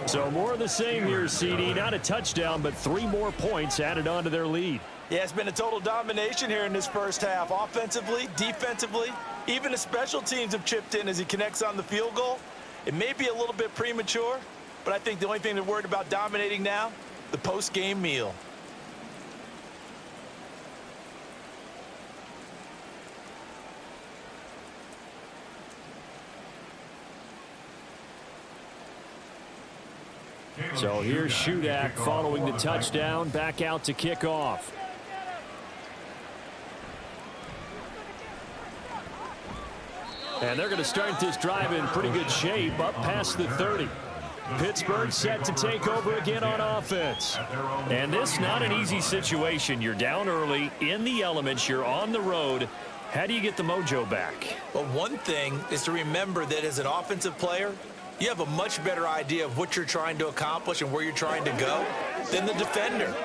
Speaker 2: So more of the same here, CD. Not a touchdown, but 3 more points added on to their lead.
Speaker 3: Yeah, it's been a total domination here in this first half. Offensively, defensively, even the special teams have chipped in as he connects on the field goal. It may be a little bit premature, but I think the only thing they're worried about dominating now, the post-game meal.
Speaker 2: So here's Shudak following the touchdown, back out to kick off. And they're going to start this drive in pretty good shape, up past the 30. Pittsburgh set to take over again on offense. And this not an easy situation. You're down early, in the elements, you're on the road. How do you get the mojo back?
Speaker 3: Well, one thing is to remember that as an offensive player, you have a much better idea of what you're trying to accomplish and where you're trying to go than the defender.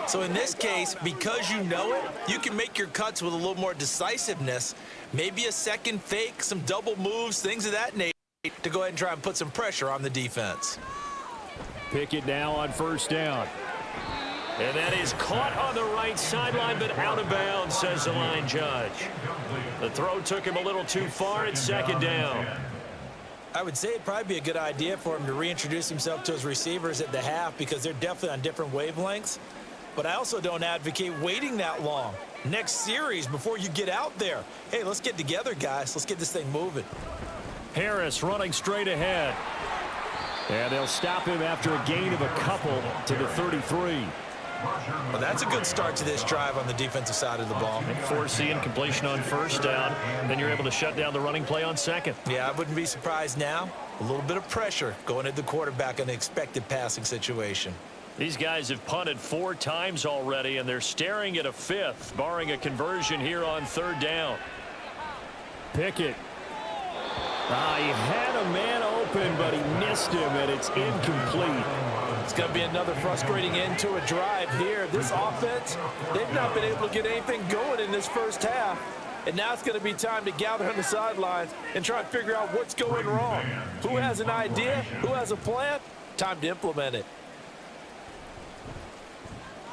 Speaker 3: So in this case, because you know it, you can make your cuts with a little more decisiveness, maybe a second fake, some double moves, things of that nature, to go ahead and try and put some pressure on the defense.
Speaker 2: Pickett now on 1st down. And that is caught on the right sideline, but out of bounds, says the line judge. The throw took him a little too far. It's 2nd down.
Speaker 3: I would say it'd probably be a good idea for him to reintroduce himself to his receivers at the half because they're definitely on different wavelengths. But I also don't advocate waiting that long. Next series before you get out there. Hey, let's get together, guys. Let's get this thing moving.
Speaker 2: Harris running straight ahead. And they'll stop him after a gain of a couple to the 33.
Speaker 3: Well, that's a good start to this drive on the defensive side of the ball.
Speaker 2: Forcing completion on 1st down. Then you're able to shut down the running play on 2nd.
Speaker 3: Yeah, I wouldn't be surprised now. A little bit of pressure going at the quarterback in an expected passing situation.
Speaker 2: These guys have punted 4 times already, and they're staring at a 5th, barring a conversion here on 3rd down. Pickett. He had a man open, but he missed him, and it's incomplete.
Speaker 3: It's going to be another frustrating end to a drive here. This offense, they've not been able to get anything going in this first half. And now it's going to be time to gather on the sidelines and try and figure out what's going wrong. Who has an idea? Who has a plan? Time to implement it.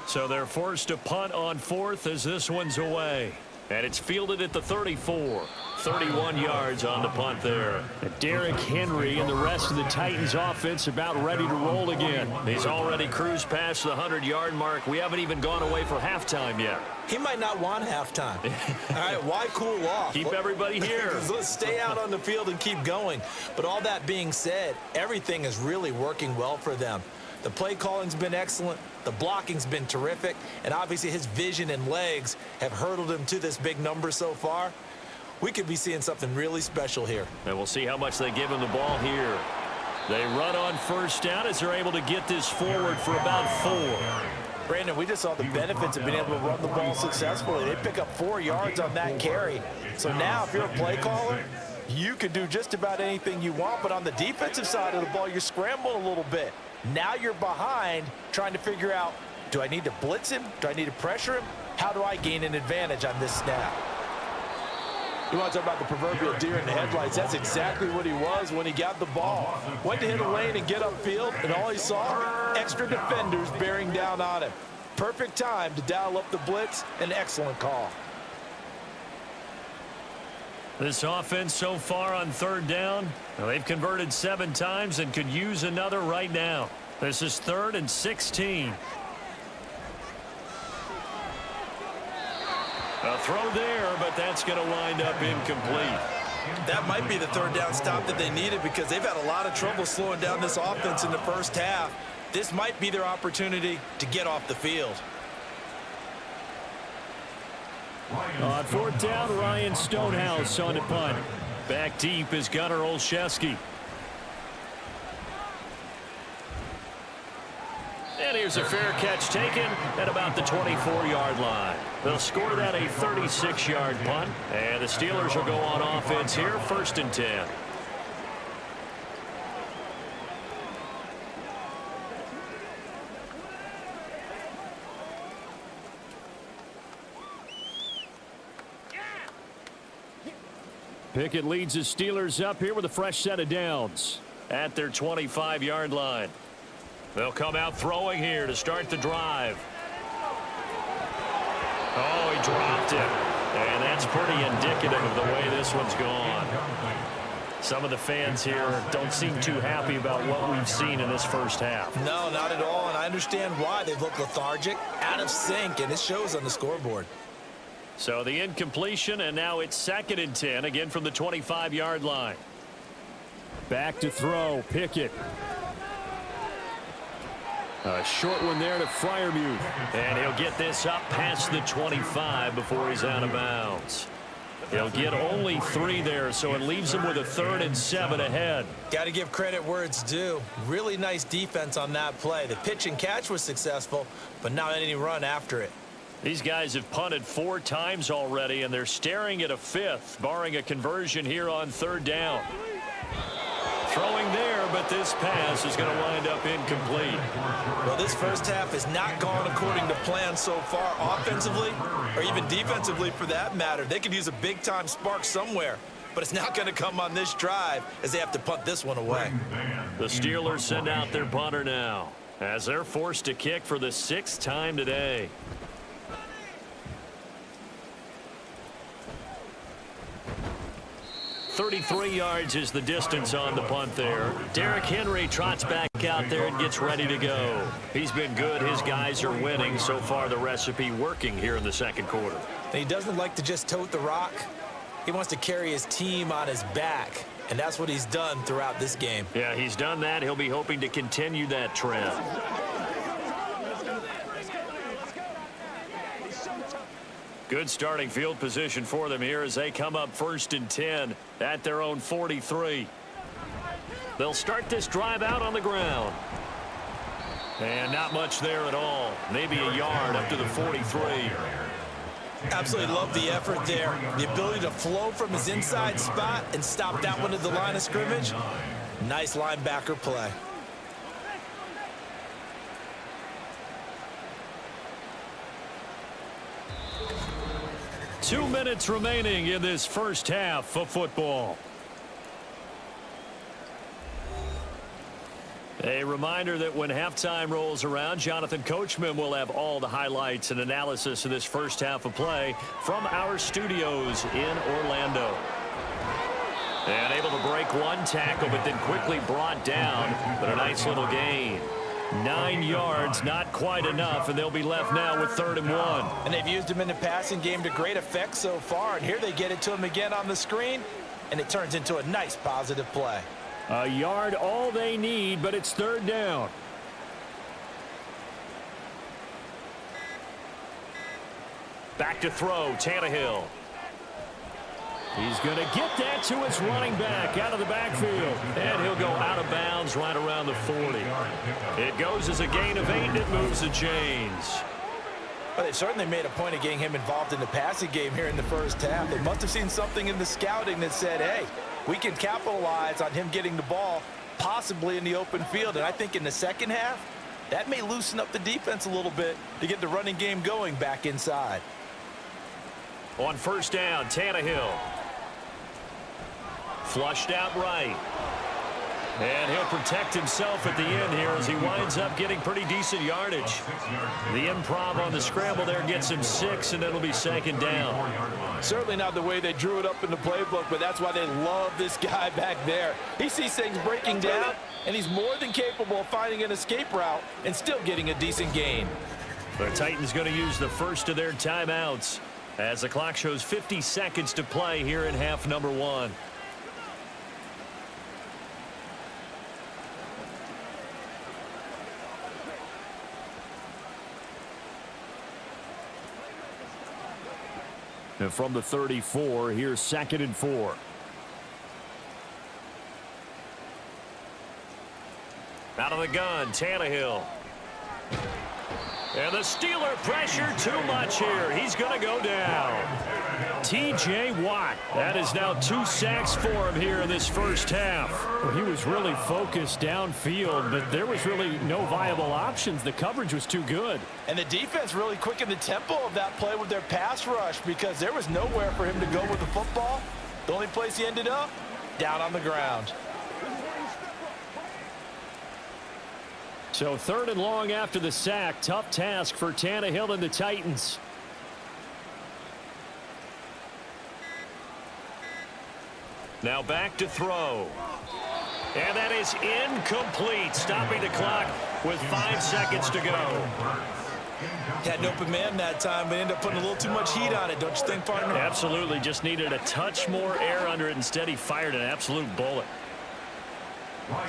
Speaker 2: So they're forced to punt on 4th as this one's away. And it's fielded at the 34. 31 yards on the punt there. Derrick Henry and the rest of the Titans offense about ready to roll again. He's already cruised past the 100-yard mark. We haven't even gone away for halftime yet.
Speaker 3: He might not want halftime. All right, why cool off?
Speaker 2: Keep everybody here.
Speaker 3: Let's stay out on the field and keep going. But all that being said, everything is really working well for them. The play calling's been excellent. The blocking's been terrific. And obviously his vision and legs have hurdled him to this big number so far. We could be seeing something really special here.
Speaker 2: And we'll see how much they give him the ball here. They run on 1st down as they're able to get this forward for about 4.
Speaker 3: Brandon, we just saw the benefits of being able to run the ball successfully. They pick up 4 yards on that carry. So now if you're a play caller, you can do just about anything you want. But on the defensive side of the ball, you're scrambling a little bit. Now you're behind trying to figure out, do I need to blitz him? Do I need to pressure him? How do I gain an advantage on this snap? You want to talk about the proverbial deer in the headlights? That's exactly what he was when he got the ball. Went to hit a lane and get upfield, and all he saw, extra defenders bearing down on him. Perfect time to dial up the blitz. An excellent call.
Speaker 2: This offense so far on third down, well, they've converted 7 times and could use another right now. This is 3rd and 16. A throw there, but that's going to wind up incomplete.
Speaker 3: That might be the third down stop that they needed because they've had a lot of trouble slowing down this offense in the first half. This might be their opportunity to get off the field.
Speaker 2: On 4th down, Ryan Stonehouse on the punt. Back deep is Gunnar Olszewski. And here's a fair catch taken at about the 24-yard line. They'll score that a 36-yard punt. And the Steelers will go on offense here, 1st and 10. Pickett leads his Steelers up here with a fresh set of downs at their 25-yard line. They'll come out throwing here to start the drive. Oh, he dropped it. And that's pretty indicative of the way this one's gone. Some of the fans here don't seem too happy about what we've seen in this first half.
Speaker 3: No, not at all, and I understand why. They look lethargic, out of sync, and it shows on the scoreboard.
Speaker 2: So the incompletion, and now it's 2nd and 10, again from the 25-yard line. Back to throw, Pickett. A short one there to Freiermuth. And he'll get this up past the 25 before he's out of bounds. He'll get only 3 there, so it leaves him with a 3rd and 7 ahead.
Speaker 3: Got to give credit where it's due. Really nice defense on that play. The pitch and catch was successful, but not any run after it.
Speaker 2: These guys have punted 4 times already, and they're staring at a 5th, barring a conversion here on 3rd down. Throwing there, but this pass is going to wind up incomplete.
Speaker 3: Well, this first half has not gone according to plan so far, offensively or even defensively for that matter. They could use a big-time spark somewhere, but it's not going to come on this drive as they have to punt this one away.
Speaker 2: The Steelers send out their punter now as they're forced to kick for the 6th time today. .33 yards is the distance on the punt there. Derrick Henry trots back out there and gets ready to go. He's been good. His guys are winning. So far, the recipe working here in the 2nd quarter.
Speaker 3: He doesn't like to just tote the rock. He wants to carry his team on his back, and that's what he's done throughout this game.
Speaker 2: Yeah, he's done that. He'll be hoping to continue that trend. Good starting field position for them here as they come up 1st and 10 at their own 43. They'll start this drive out on the ground. And not much there at all. Maybe a yard up to the 43.
Speaker 3: Absolutely love the effort there. The ability to flow from his inside spot and stop that one at the line of scrimmage. Nice linebacker play.
Speaker 2: Two minutes remaining in this first half of football. A reminder that when halftime rolls around, Jonathan Coachman will have all the highlights and analysis of this first half of play from our studios in Orlando. And able to break one tackle, but then quickly brought down, but a nice little gain. 9 yards, not quite enough, and they'll be left now with 3rd and 1.
Speaker 3: And they've used him in the passing game to great effect so far, and here they get it to him again on the screen, and it turns into a nice positive play.
Speaker 2: A yard all they need, but it's 3rd down. Back to throw, Tannehill. He's going to get that to his running back out of the backfield. And he'll go out of bounds right around the 40. It goes as a gain of 8, and it moves the chains.
Speaker 3: Well, they've certainly made a point of getting him involved in the passing game here in the first half. They must have seen something in the scouting that said, hey, we can capitalize on him getting the ball possibly in the open field. And I think in the second half, that may loosen up the defense a little bit to get the running game going back inside.
Speaker 2: On 1st down, Tannehill. Flushed out right. And he'll protect himself at the end here as he winds up getting pretty decent yardage. The improv on the scramble there gets him 6, and it'll be second down.
Speaker 3: Certainly not the way they drew it up in the playbook, but that's why they love this guy back there. He sees things breaking down, and he's more than capable of finding an escape route and still getting a decent gain.
Speaker 2: The Titans going to use the first of their timeouts as the clock shows 50 seconds to play here in half number 1. And from the 34, here's 2nd and 4. Out of the gun, Tannehill. And the Steeler pressure too much here. He's going to go down. T.J. Watt. That is now 2 sacks for him here in this first half.
Speaker 4: Well, he was really focused downfield, but there was really no viable options. The coverage was too good.
Speaker 3: And the defense really quickened the tempo of that play with their pass rush because there was nowhere for him to go with the football. The only place he ended up, down on the ground.
Speaker 4: So 3rd and long after the sack. Tough task for Tannehill and the Titans.
Speaker 2: Now back to throw. And that is incomplete. Stopping the clock with 5 seconds to go.
Speaker 3: Had an open man that time, but ended up putting a little too much heat on it, don't you think, partner?
Speaker 2: Absolutely. Just needed a touch more air under it. Instead, he fired an absolute bullet.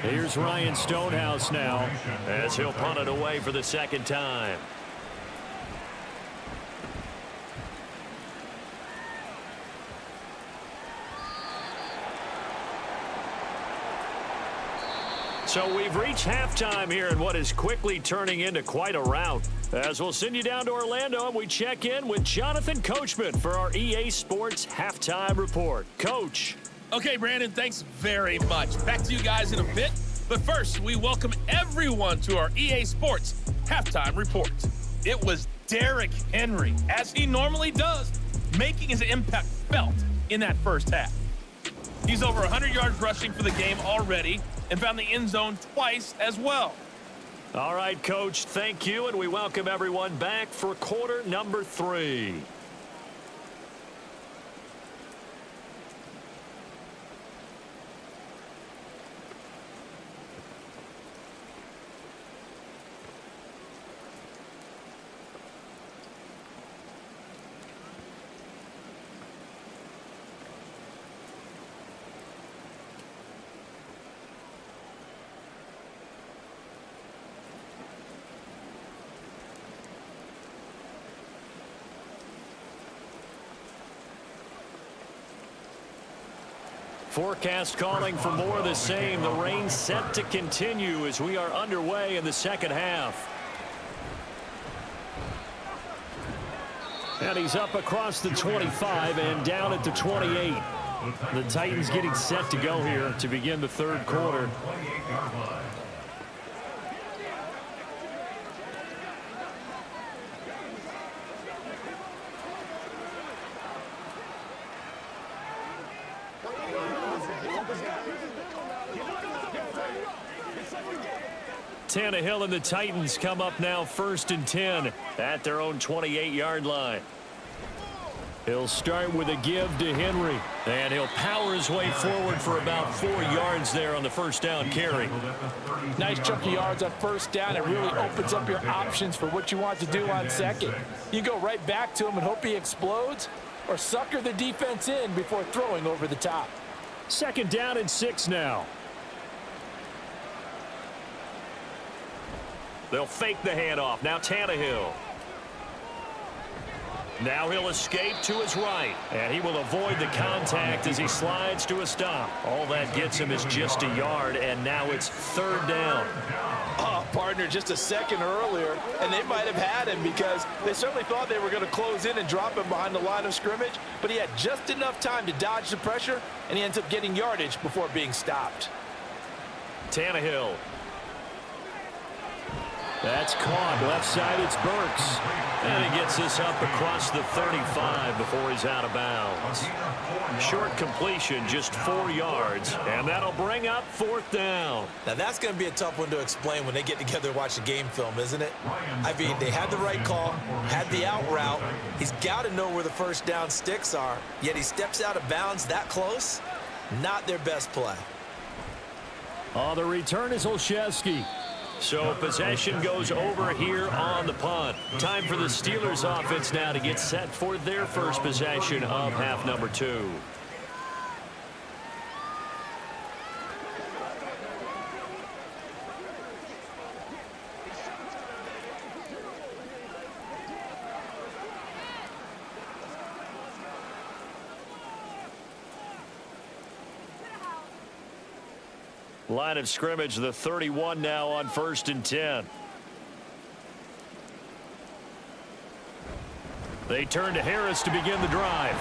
Speaker 4: Here's Ryan Stonehouse now
Speaker 2: as he'll punt it away for the second time. So we've reached halftime here in what is quickly turning into quite a rout. As we'll send you down to Orlando and we check in with Jonathan Coachman for our EA Sports Halftime Report. Coach.
Speaker 5: Okay, Brandon, thanks very much. Back to you guys in a bit. But first, we welcome everyone to our EA Sports Halftime Report. It was Derrick Henry, as he normally does, making his impact felt in that first half. He's over 100 yards rushing for the game already and found the end zone twice as well.
Speaker 2: All right, Coach, thank you, and we welcome everyone back for quarter number 3. Forecast calling for more of the same. The rain set to continue as we are underway in the second half.
Speaker 4: And he's up across the 25 and down at the 28. The Titans getting set to go here to begin the third quarter.
Speaker 2: Tannehill and the Titans come up now 1st and 10 at their own 28-yard line.
Speaker 4: He'll start with a give to Henry.
Speaker 2: And he'll power his way forward for about 4 yards there on the first down carry.
Speaker 3: Nice chunk of yards on first down. It really opens up your options for what you want to do on second. You go right back to him and hope he explodes, or sucker the defense in before throwing over the top.
Speaker 4: 2nd down and 6 now.
Speaker 2: They'll fake the handoff. Now Tannehill. Now he'll escape to his right. And he will avoid the contact as he slides to a stop. All that gets him is just a yard, and now it's 3rd down.
Speaker 3: Oh, partner, just a second earlier, and they might have had him because they certainly thought they were going to close in and drop him behind the line of scrimmage, but he had just enough time to dodge the pressure, and he ends up getting yardage before being stopped.
Speaker 2: Tannehill. That's caught. Left side, it's Burks. And he gets this up across the 35 before he's out of bounds. Short completion, just 4 yards, and that'll bring up 4th down.
Speaker 3: Now, that's going to be a tough one to explain when they get together and watch the game film, isn't it? I mean, they had the right call, had the out route. He's got to know where the first down sticks are, yet he steps out of bounds that close. Not their best play.
Speaker 2: Oh, the return is Olszewski. So possession goes over here on the punt. Time for the Steelers offense now to get set for their first possession of half number 2. Line of scrimmage, the 31 now on 1st and 10. They turn to Harris to begin the drive.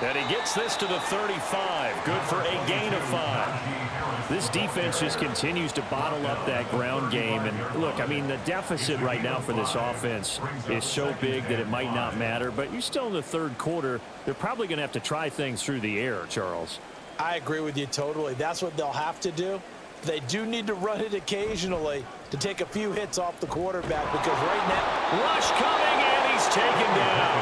Speaker 2: And he gets this to the 35. Good for a gain of 5. This defense just continues to bottle up that ground game. And look, I mean, the deficit right now for this offense is so big that it might not matter. But you're still in the 3rd quarter. They're probably going to have to try things through the air, Charles.
Speaker 3: I agree with you totally. That's what they'll have to do. They do need to run it occasionally to take a few hits off the quarterback because right now...
Speaker 2: Rush coming, and he's taken down.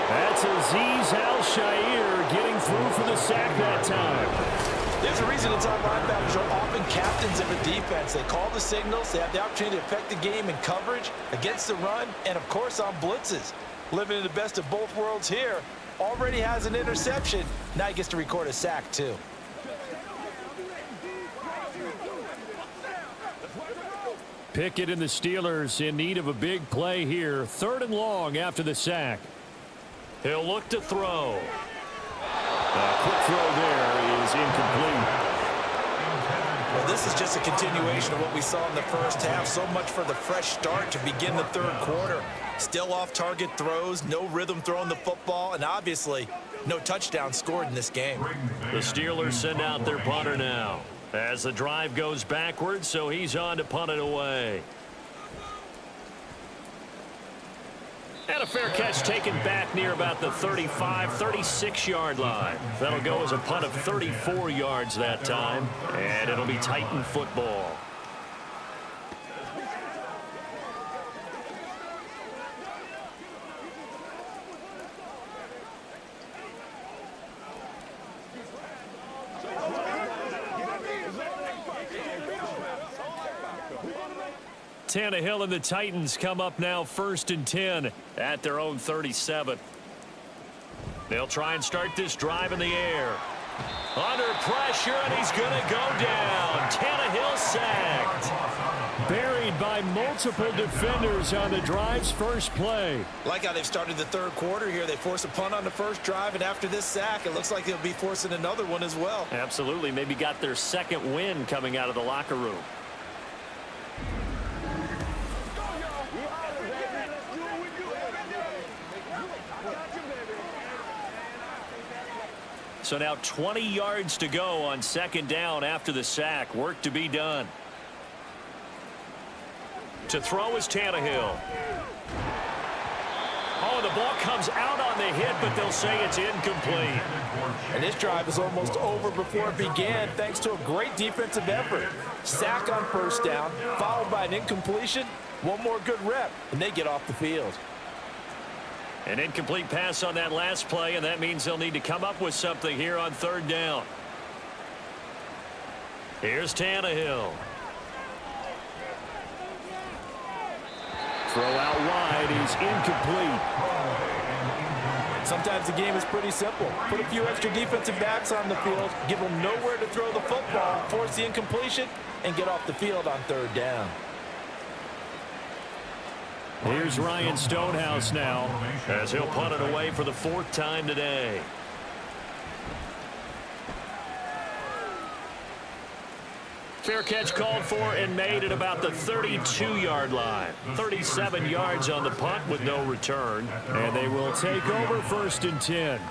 Speaker 2: That's Azeez Al-Shaair getting through for the sack that time.
Speaker 3: There's a reason inside linebackers are often captains of a defense. They call the signals. They have the opportunity to affect the game in coverage, against the run, and, of course, on blitzes. Living in the best of both worlds here. Already has an interception. Now he gets to record a sack, too.
Speaker 2: Pickett and the Steelers in need of a big play here. 3rd and long after the sack. He'll look to throw. A quick throw there is incomplete.
Speaker 3: Well, this is just a continuation of what we saw in the first half. So much for the fresh start to begin the 3rd quarter. Still off-target throws, no rhythm throwing the football, and obviously no touchdown scored in this game.
Speaker 2: The Steelers send out their punter now as the drive goes backwards, so he's on to punt it away. And a fair catch taken back near about the 35, 36-yard line. That'll go as a punt of 34 yards that time, and it'll be Titan football. Tannehill and the Titans come up now 1st and 10 at their own 37. They'll try and start this drive in the air. Under pressure, and he's going to go down. Tannehill sacked. Buried by multiple defenders on the drive's first play.
Speaker 3: Like how they've started the 3rd quarter here. They force a punt on the first drive, and after this sack, it looks like they'll be forcing another one as well.
Speaker 2: Absolutely. Maybe got their 2nd win coming out of the locker room. So now 20 yards to go on 2nd down after the sack. Work to be done. To throw is Tannehill. Oh, the ball comes out on the hit, but they'll say it's incomplete.
Speaker 3: And this drive is almost over before it began thanks to a great defensive effort. Sack on 1st down, followed by an incompletion. One more good rep, and they get off the field.
Speaker 2: An incomplete pass on that last play, and that means they'll need to come up with something here on 3rd down. Here's Tannehill. Throw out wide is incomplete.
Speaker 3: Sometimes the game is pretty simple. Put a few extra defensive backs on the field, give them nowhere to throw the football, force the incompletion, and get off the field on 3rd down.
Speaker 2: Here's Ryan Stonehouse now as he'll punt it away for the 4th time today. Fair catch called for and made at about the 32-yard line. 37 yards on the punt with no return. And they will take over 1st and 10.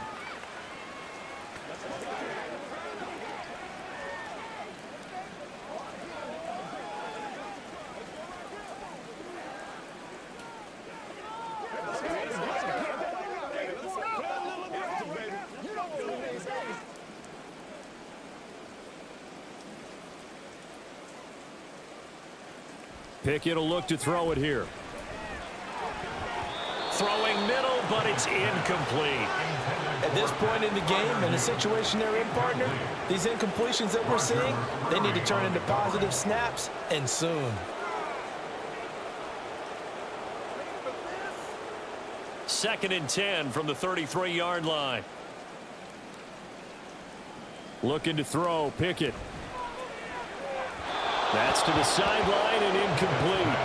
Speaker 2: Pickett will look to throw it here. Throwing middle, but it's incomplete.
Speaker 3: At this point in the game, in the situation they're in, partner, these incompletions that we're seeing, they need to turn into positive snaps, and soon.
Speaker 2: Second and 10 from the 33-yard line. Looking to throw, Pickett. That's to the sideline and incomplete.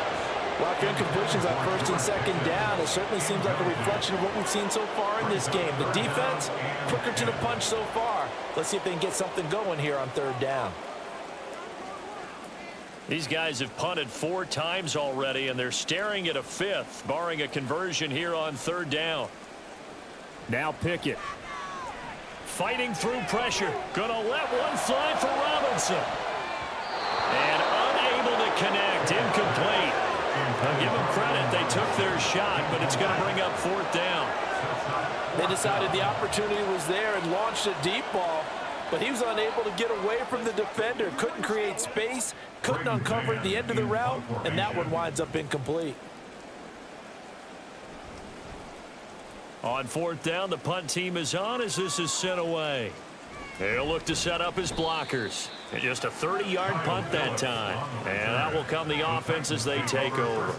Speaker 3: Well, after incompletions on first and second down, it certainly seems like a reflection of what we've seen so far in this game. The defense, quicker to the punch so far. Let's see if they can get something going here on third down.
Speaker 2: These guys have punted 4 times already, and they're staring at a 5th, barring a conversion here on third down. Now Pickett. Fighting through pressure. Gonna let one fly for Robinson. And unable to connect. Incomplete. I'll give them credit. They took their shot, but it's going to bring up fourth down.
Speaker 3: They decided the opportunity was there and launched a deep ball, but he was unable to get away from the defender. Couldn't create space, couldn't uncover the end of the route, and that one winds up incomplete.
Speaker 2: On fourth down, the punt team is on as this is sent away. They'll look to set up his blockers. And just a 30-yard punt that time. And that will come the offense as they take over.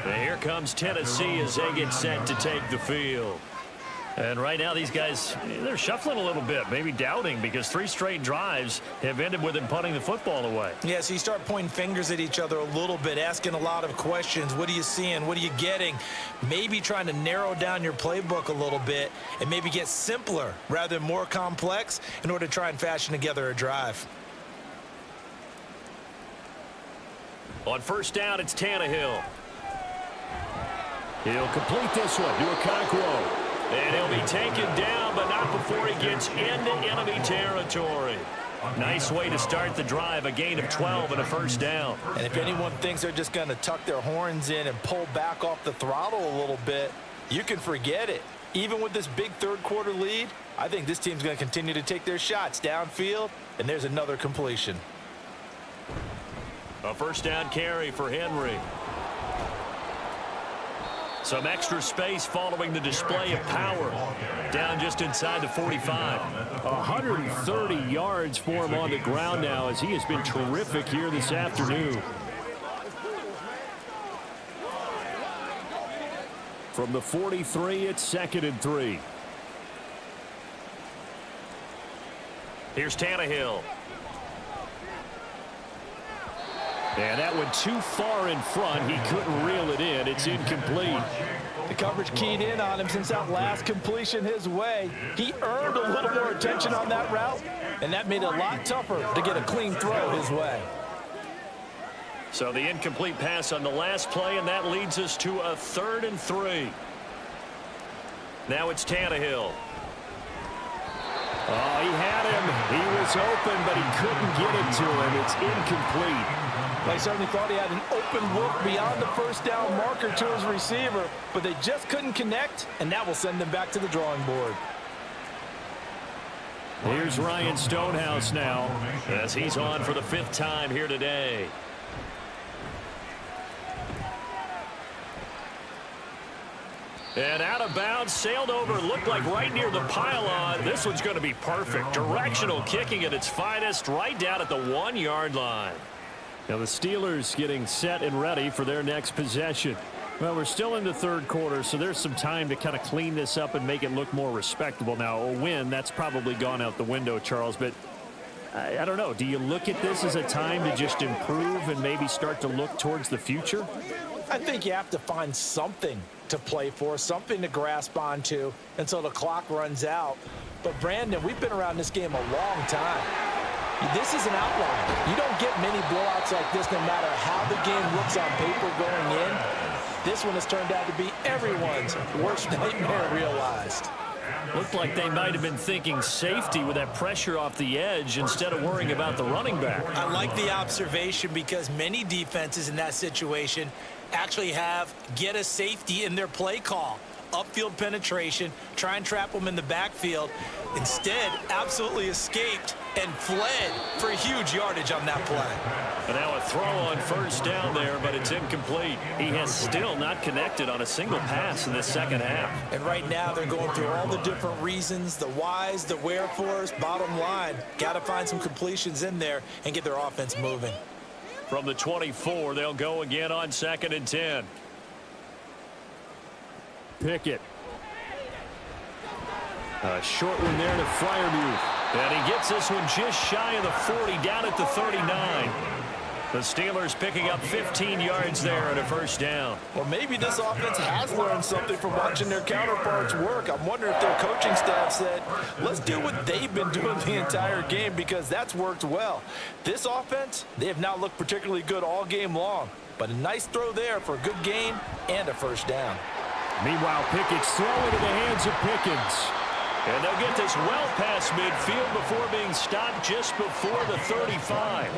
Speaker 2: And here comes Tennessee as they get set to take the field. And right now these guys, they're shuffling a little bit, maybe doubting, because 3 straight drives have ended with them punting the football away.
Speaker 3: Yeah, so you start pointing fingers at each other a little bit, asking a lot of questions. What are you seeing? What are you getting? Maybe trying to narrow down your playbook a little bit and maybe get simpler rather than more complex in order to try and fashion together a drive.
Speaker 2: On first down, it's Tannehill. He'll complete this one to Okonkwo. And he'll be taken down, but not before he gets into enemy territory. Nice way to start the drive, a gain of 12 and a first down.
Speaker 3: And if anyone thinks they're just going to tuck their horns in and pull back off the throttle a little bit, you can forget it. Even with this big third-quarter lead, I think this team's going to continue to take their shots downfield, and there's another completion.
Speaker 2: A first down carry for Henry. Some extra space following the display of power. Down just inside the 45. 130 yards for him on the ground now as he has been terrific here this afternoon. From the 43, it's 2nd and 3. Here's Tannehill. And that went too far in front. He couldn't reel it in. It's incomplete.
Speaker 3: The coverage keyed in on him since that last completion his way. He earned a little more attention on that route, and that made it a lot tougher to get a clean throw his way.
Speaker 2: So the incomplete pass on the last play, and that leads us to a 3rd and 3. Now it's Tannehill. Oh, he had him. He was open, but he couldn't get it to him. It's incomplete.
Speaker 3: They certainly thought he had an open look beyond the first down marker to his receiver, but they just couldn't connect, and that will send them back to the drawing board.
Speaker 2: Here's Ryan Stonehouse now as he's on for the 5th time here today. And out of bounds, sailed over, looked like right near the pylon. This one's going to be perfect. Directional kicking at its finest, right down at the 1-yard line. Now the Steelers getting set and ready for their next possession. Well, we're still in the 3rd quarter, so there's some time to kind of clean this up and make it look more respectable. Now, a win, that's probably gone out the window, Charles, but I don't know. Do you look at this as a time to just improve and maybe start to look towards the future?
Speaker 3: I think you have to find something to play for, something to grasp onto until the clock runs out. But, Brandon, we've been around this game a long time. This is an outlier. You don't get many blowouts like this no matter how the game looks on paper going in. This one has turned out to be everyone's worst nightmare realized.
Speaker 2: Looked like they might have been thinking safety with that pressure off the edge instead of worrying about the running back.
Speaker 6: I like the observation because many defenses in that situation actually have get a safety in their play call. upfield penetration, try and trap him in the backfield. Instead, absolutely escaped and fled for a huge yardage on that play.
Speaker 2: And now a throw on first down there, but it's incomplete. He has still not connected on a single pass in this second half.
Speaker 3: And right now they're going through all the different reasons, the whys, the wherefores. Bottom line, got to find some completions in there and get their offense moving.
Speaker 2: From the 24, they'll go again on 2nd and 10.
Speaker 4: Pickett. A short one there to Freiermuth.
Speaker 2: And he gets this one just shy of the 40, down at the 39. The Steelers picking up 15 yards there and a first down.
Speaker 3: Well, maybe this offense has learned something from watching their counterparts work. I'm wondering if their coaching staff said, let's do what they've been doing the entire game, because that's worked well. This offense, they have not looked particularly good all game long, but a nice throw there for a good gain and a first down.
Speaker 4: Meanwhile, Pickett's throw into the hands of Pickens.
Speaker 2: And they'll get this well past midfield before being stopped just before the 35.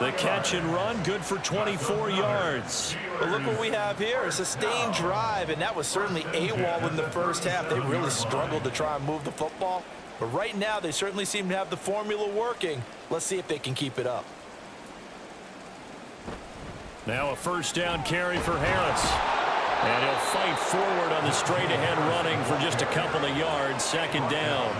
Speaker 2: The catch and run, good for 24 yards.
Speaker 3: But look what we have here, a sustained drive, and that was certainly AWOL in the first half. They really struggled to try and move the football. But right now, they certainly seem to have the formula working. Let's see if they can keep it up.
Speaker 2: Now a first down carry for Harris. And he'll fight forward on the straight-ahead running for just a couple of yards, second down.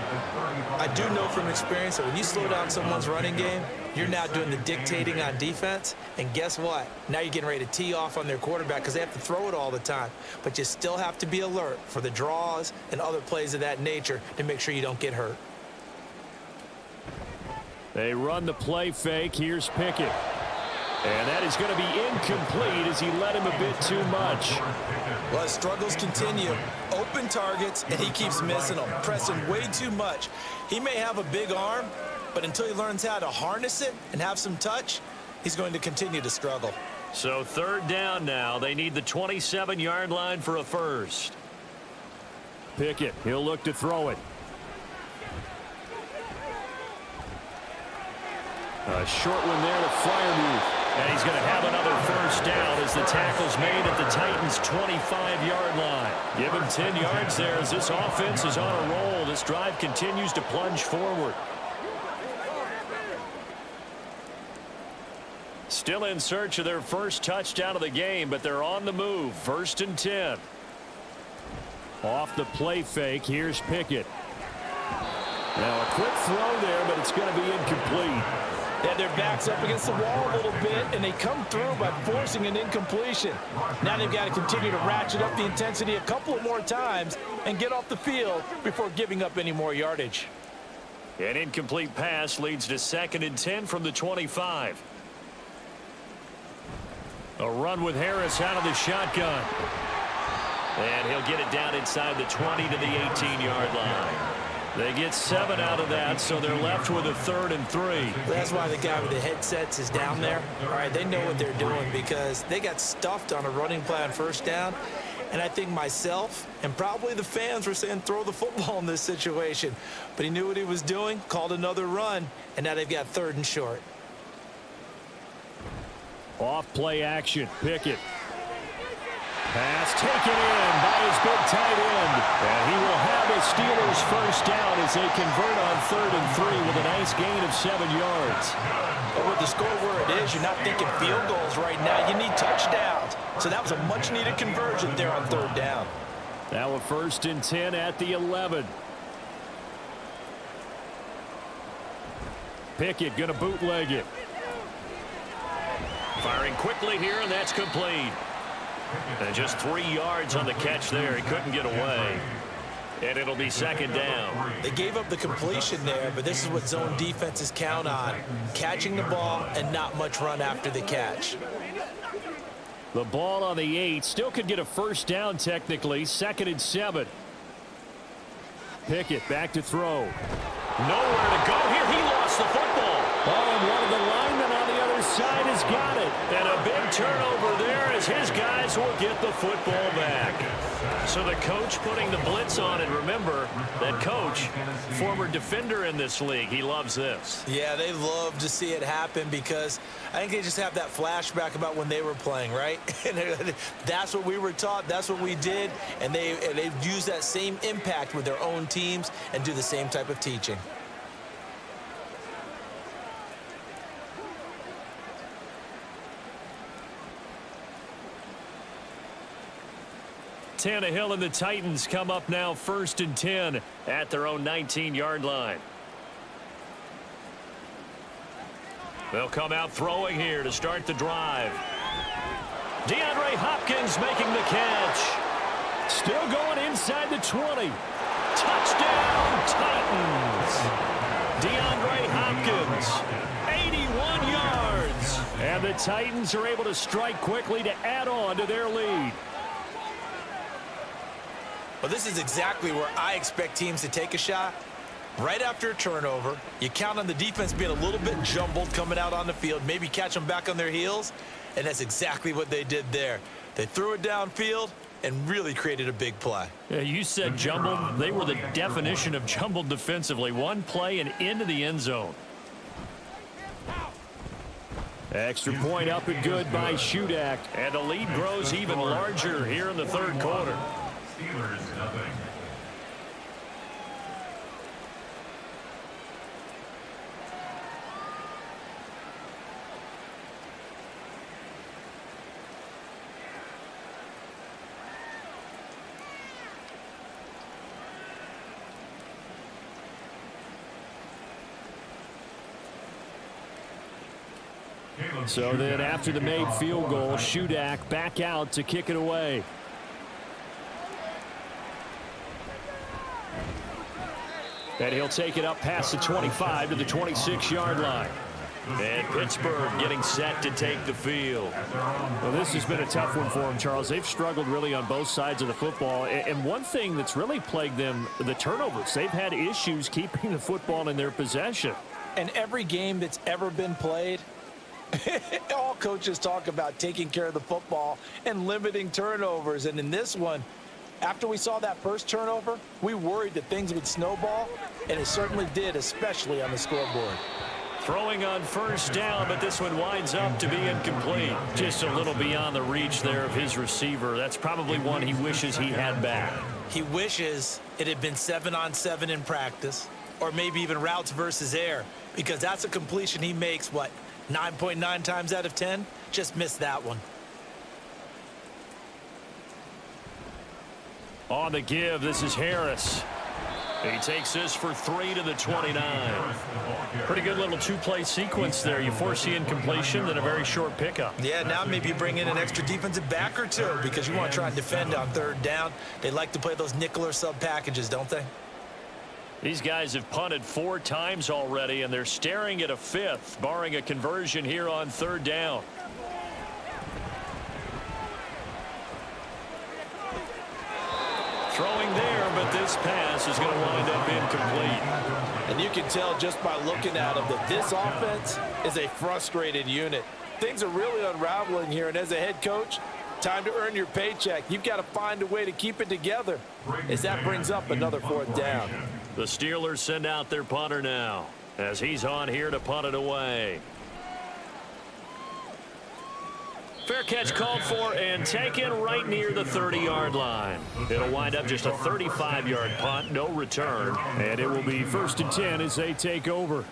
Speaker 3: I do know from experience that when you slow down someone's running game, you're now doing the dictating on defense. And guess what? Now you're getting ready to tee off on their quarterback because they have to throw it all the time. But you still have to be alert for the draws and other plays of that nature to make sure you don't get hurt.
Speaker 4: They run the play fake. Here's Pickett. And that is going to be incomplete as he led him a bit too much.
Speaker 3: Well, his struggles continue. Open targets, and he keeps missing them, pressing way too much. He may have a big arm, but until he learns how to harness it and have some touch, he's going to continue to struggle.
Speaker 2: So third down now. They need the 27-yard line for a first.
Speaker 4: Pickett, he'll look to throw it. A short one there to Freiermuth.
Speaker 2: And he's going to have another first down as the tackle's made at the Titans' 25-yard line. Give him 10 yards there as this offense is on a roll. This drive continues to plunge forward. Still in search of their first touchdown of the game, but they're on the move. 1st and 10.
Speaker 4: Off the play fake, here's Pickett. Now a quick throw there, but it's going to be incomplete.
Speaker 3: They had their backs up against the wall a little bit, and they come through by forcing an incompletion. Now they've got to continue to ratchet up the intensity a couple of more times and get off the field before giving up any more yardage.
Speaker 2: An incomplete pass leads to 2nd and 10 from the 25. A run with Harris out of the shotgun. And he'll get it down inside the 20 to the 18-yard line. They get 7 out of that, so they're left with a 3rd and 3.
Speaker 3: That's why the guy with the headsets is down there. All right, they know what they're doing because they got stuffed on a running play on first down. And I think myself and probably the fans were saying throw the football in this situation. But he knew what he was doing, called another run, and now they've got 3rd and short.
Speaker 4: Off play action, Pickett. Pass taken in by his big tight end. And he will have a Steelers first down as they convert on 3rd and 3 with a nice gain of 7 yards.
Speaker 3: But with the score where it is, you're not thinking field goals right now. You need touchdowns. So that was a much-needed conversion there on 3rd down.
Speaker 4: Now a 1st and 10 at the 11. Pickett going to bootleg it.
Speaker 2: Firing quickly here, and that's complete. And just 3 yards on the catch there. He couldn't get away. And it'll be 2nd down.
Speaker 3: They gave up the completion there, but this is what zone defenses count on. Catching the ball and not much run after the catch.
Speaker 4: The ball on the 8. Still could get a first down technically. 2nd and 7. Pickett back to throw.
Speaker 2: Nowhere to go here. He lost the football.
Speaker 4: Oh, and one of the linemen on the other side
Speaker 2: He's got it. And a big turnover there as his guys will get the football back. So the coach putting the blitz on. And remember, that coach, former defender in this league, he loves this.
Speaker 6: Yeah, they love to see it happen because I think they just have that flashback about when they were playing, right? And that's what we were taught. That's what we did. And they use that same impact with their own teams and do the same type of teaching.
Speaker 2: Tannehill and the Titans come up now 1st and 10 at their own 19-yard line. They'll come out throwing here to start the drive. DeAndre Hopkins making the catch. Still going inside the 20. Touchdown, Titans. DeAndre Hopkins, 81 yards. And the Titans are able to strike quickly to add on to their lead.
Speaker 6: Well, this is exactly where I expect teams to take a shot. Right after a turnover, you count on the defense being a little bit jumbled coming out on the field, maybe catch them back on their heels, and that's exactly what they did there. They threw it downfield and really created a big play.
Speaker 2: Yeah, you said jumbled. They were the definition of jumbled defensively. One play and into the end zone. Extra point up and good by Shudak, and the lead grows even larger here in the third quarter.
Speaker 7: Steelers, nothing.
Speaker 2: So then after the made field goal, Shudak back out to kick it away. And he'll take it up past the 25 to the 26-yard line. And Pittsburgh getting set to take the field. Well, this has been a tough one for them, Charles. They've struggled really on both sides of the football. And one thing that's really plagued them, the turnovers. They've had issues keeping the football in their possession.
Speaker 3: And every game that's ever been played, all coaches talk about taking care of the football and limiting turnovers. And in this one, after we saw that first turnover, we worried that things would snowball, and it certainly did, especially on the scoreboard.
Speaker 2: Throwing on first down, but this one winds up to be incomplete. Just a little beyond the reach there of his receiver. That's probably one he wishes he had back.
Speaker 6: He wishes it had been 7-on-7 in practice, or maybe even routes versus air, because that's a completion he makes, 9.9 times out of 10? Just missed that one.
Speaker 2: On the give, this is Harris. He takes this for 3 to the 29. Pretty good little two-play sequence there. You force the incompletion, then a very short pickup.
Speaker 6: Yeah, now maybe you bring in an extra defensive back or two because you want to try and defend on third down. They like to play those nickel or sub packages, don't they?
Speaker 2: These guys have punted 4 times already, and they're staring at a 5th, barring a conversion here on third down. Throwing there, but this pass is going to wind up incomplete.
Speaker 3: And you can tell just by looking at them that this offense is a frustrated unit. Things are really unraveling here, and as a head coach, time to earn your paycheck. You've got to find a way to keep it together as that brings up another 4th down.
Speaker 2: The Steelers send out their punter now as he's on here to punt it away. Fair catch called for and taken right near the 30-yard line. It'll wind up just a 35-yard punt, no return, and it will be 1st and 10 as they take over.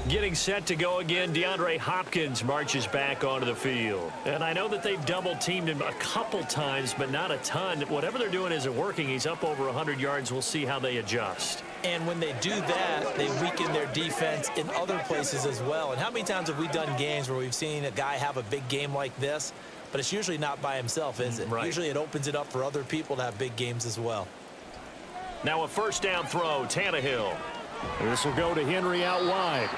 Speaker 2: Getting set to go again, DeAndre Hopkins marches back onto the field. And I know that they've double-teamed him a couple times, but not a ton. Whatever they're doing isn't working. He's up over 100 yards. We'll see how they adjust.
Speaker 6: And when they do that, they weaken their defense in other places as well. And how many times have we done games where we've seen a guy have a big game like this, but it's usually not by himself, is it?
Speaker 2: Right.
Speaker 6: Usually it opens it up for other people to have big games as well.
Speaker 2: Now a first down throw, Tannehill. This will go to Henry out wide.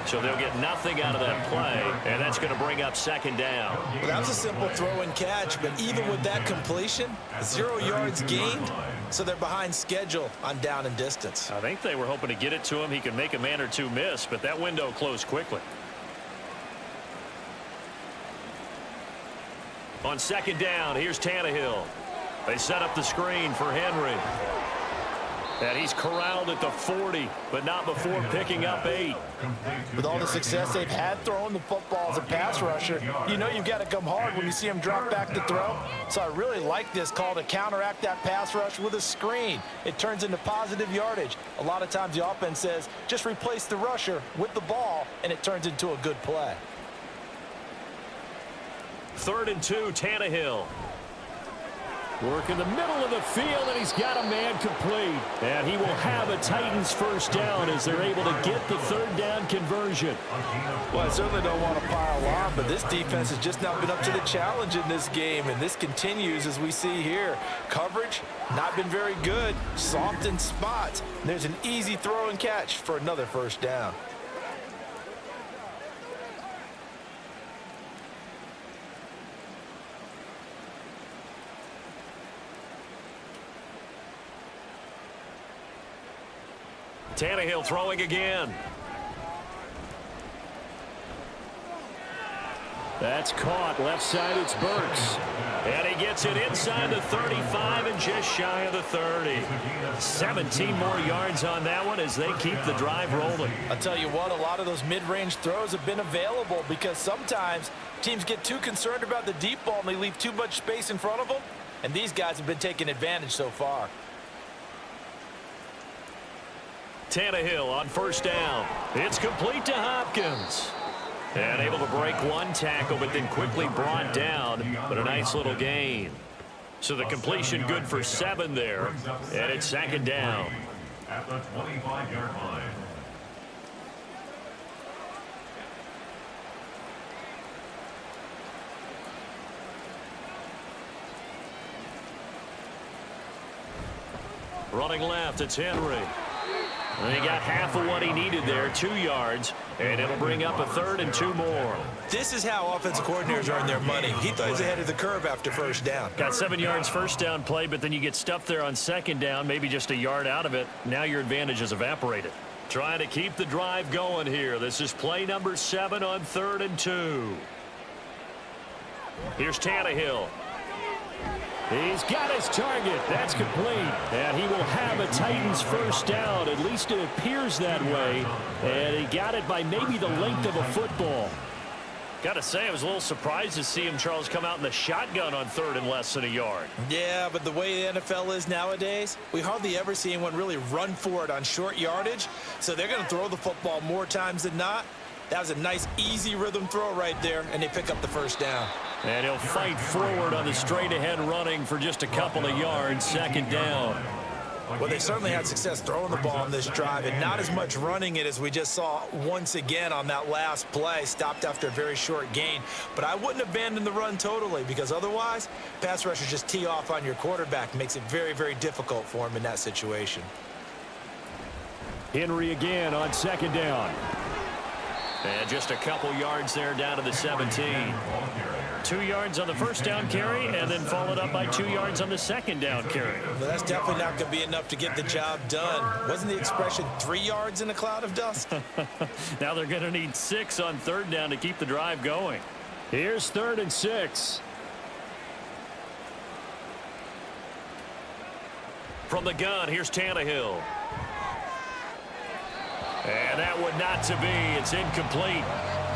Speaker 2: So they'll get nothing out of that play, and that's going to bring up 2nd down.
Speaker 6: Well, that was a simple throw and catch, but even with that completion, 0 yards gained, so they're behind schedule on down and distance.
Speaker 2: I think they were hoping to get it to him. He could make a man or two miss, but that window closed quickly. On second down, here's Tannehill. They set up the screen for Henry. And he's corralled at the 40, but not before picking up 8.
Speaker 3: With all the success they've had throwing the football as a pass rusher, you know you've got to come hard when you see him drop back to throw. So I really like this call to counteract that pass rush with a screen. It turns into positive yardage. A lot of times the offense says, just replace the rusher with the ball, and it turns into a good play.
Speaker 2: 3rd and 2, Tannehill.
Speaker 4: Work in the middle of the field, and he's got a man complete.
Speaker 2: And he will have a Titans first down as they're able to get the 3rd down conversion.
Speaker 3: Well, I certainly don't want to pile on, but this defense has just not been up to the challenge in this game, and this continues as we see here. Coverage, not been very good, soft in spots. There's an easy throw and catch for another first down.
Speaker 2: Tannehill throwing again.
Speaker 4: That's caught. Left side, it's Burks.
Speaker 2: And he gets it inside the 35 and just shy of the 30. 17 more yards on that one as they keep the drive rolling.
Speaker 3: I'll tell you what, a lot of those mid-range throws have been available because sometimes teams get too concerned about the deep ball and they leave too much space in front of them. And these guys have been taking advantage so far.
Speaker 2: Tannehill on first down. It's complete to Hopkins. And able to break one tackle, but then quickly brought down. But a nice little gain. So the completion good for 7 there. And it's 2nd down.
Speaker 7: At the 25-yard line.
Speaker 2: Running left, it's Henry. And he got half of what he needed there, 2 yards, and it'll bring up a 3rd and 2 more.
Speaker 6: This is how offensive coordinators earn their money. He thought he was ahead of the curve after first down.
Speaker 2: Got 7 yards first down play, but then you get stuffed there on 2nd down, maybe just a yard out of it. Now your advantage has evaporated. Trying to keep the drive going here. This is play number 7 on 3rd and 2. Here's Tannehill.
Speaker 4: He's got his target. That's complete. And he will have a Titans first down. At least it appears that way. And he got it by maybe the length of a football.
Speaker 2: Got to say, I was a little surprised to see him, Charles, come out in the shotgun on 3rd and less than a yard.
Speaker 6: Yeah, but the way the NFL is nowadays, we hardly ever see anyone really run for it on short yardage. So they're going to throw the football more times than not. That was a nice, easy rhythm throw right there, and they pick up the first down.
Speaker 2: And he'll fight forward on the straight-ahead running for just a couple of yards, 2nd down.
Speaker 6: Well, they certainly had success throwing the ball on this drive and not as much running it as we just saw once again on that last play. Stopped after a very short gain. But I wouldn't abandon the run totally because otherwise, pass rushers just tee off on your quarterback. Makes it very, very difficult for him in that situation.
Speaker 4: Henry again on 2nd down.
Speaker 2: And just a couple yards there down to the 17. 2 yards on the first down carry and then followed up by 2 yards on the 2nd down carry.
Speaker 6: Well, that's definitely not going to be enough to get the job done. Wasn't the expression 3 yards in a cloud of dust?
Speaker 2: Now they're going to need 6 on 3rd down to keep the drive going.
Speaker 4: Here's 3rd and 6.
Speaker 2: From the gun, here's Tannehill. And that one not to be. It's incomplete.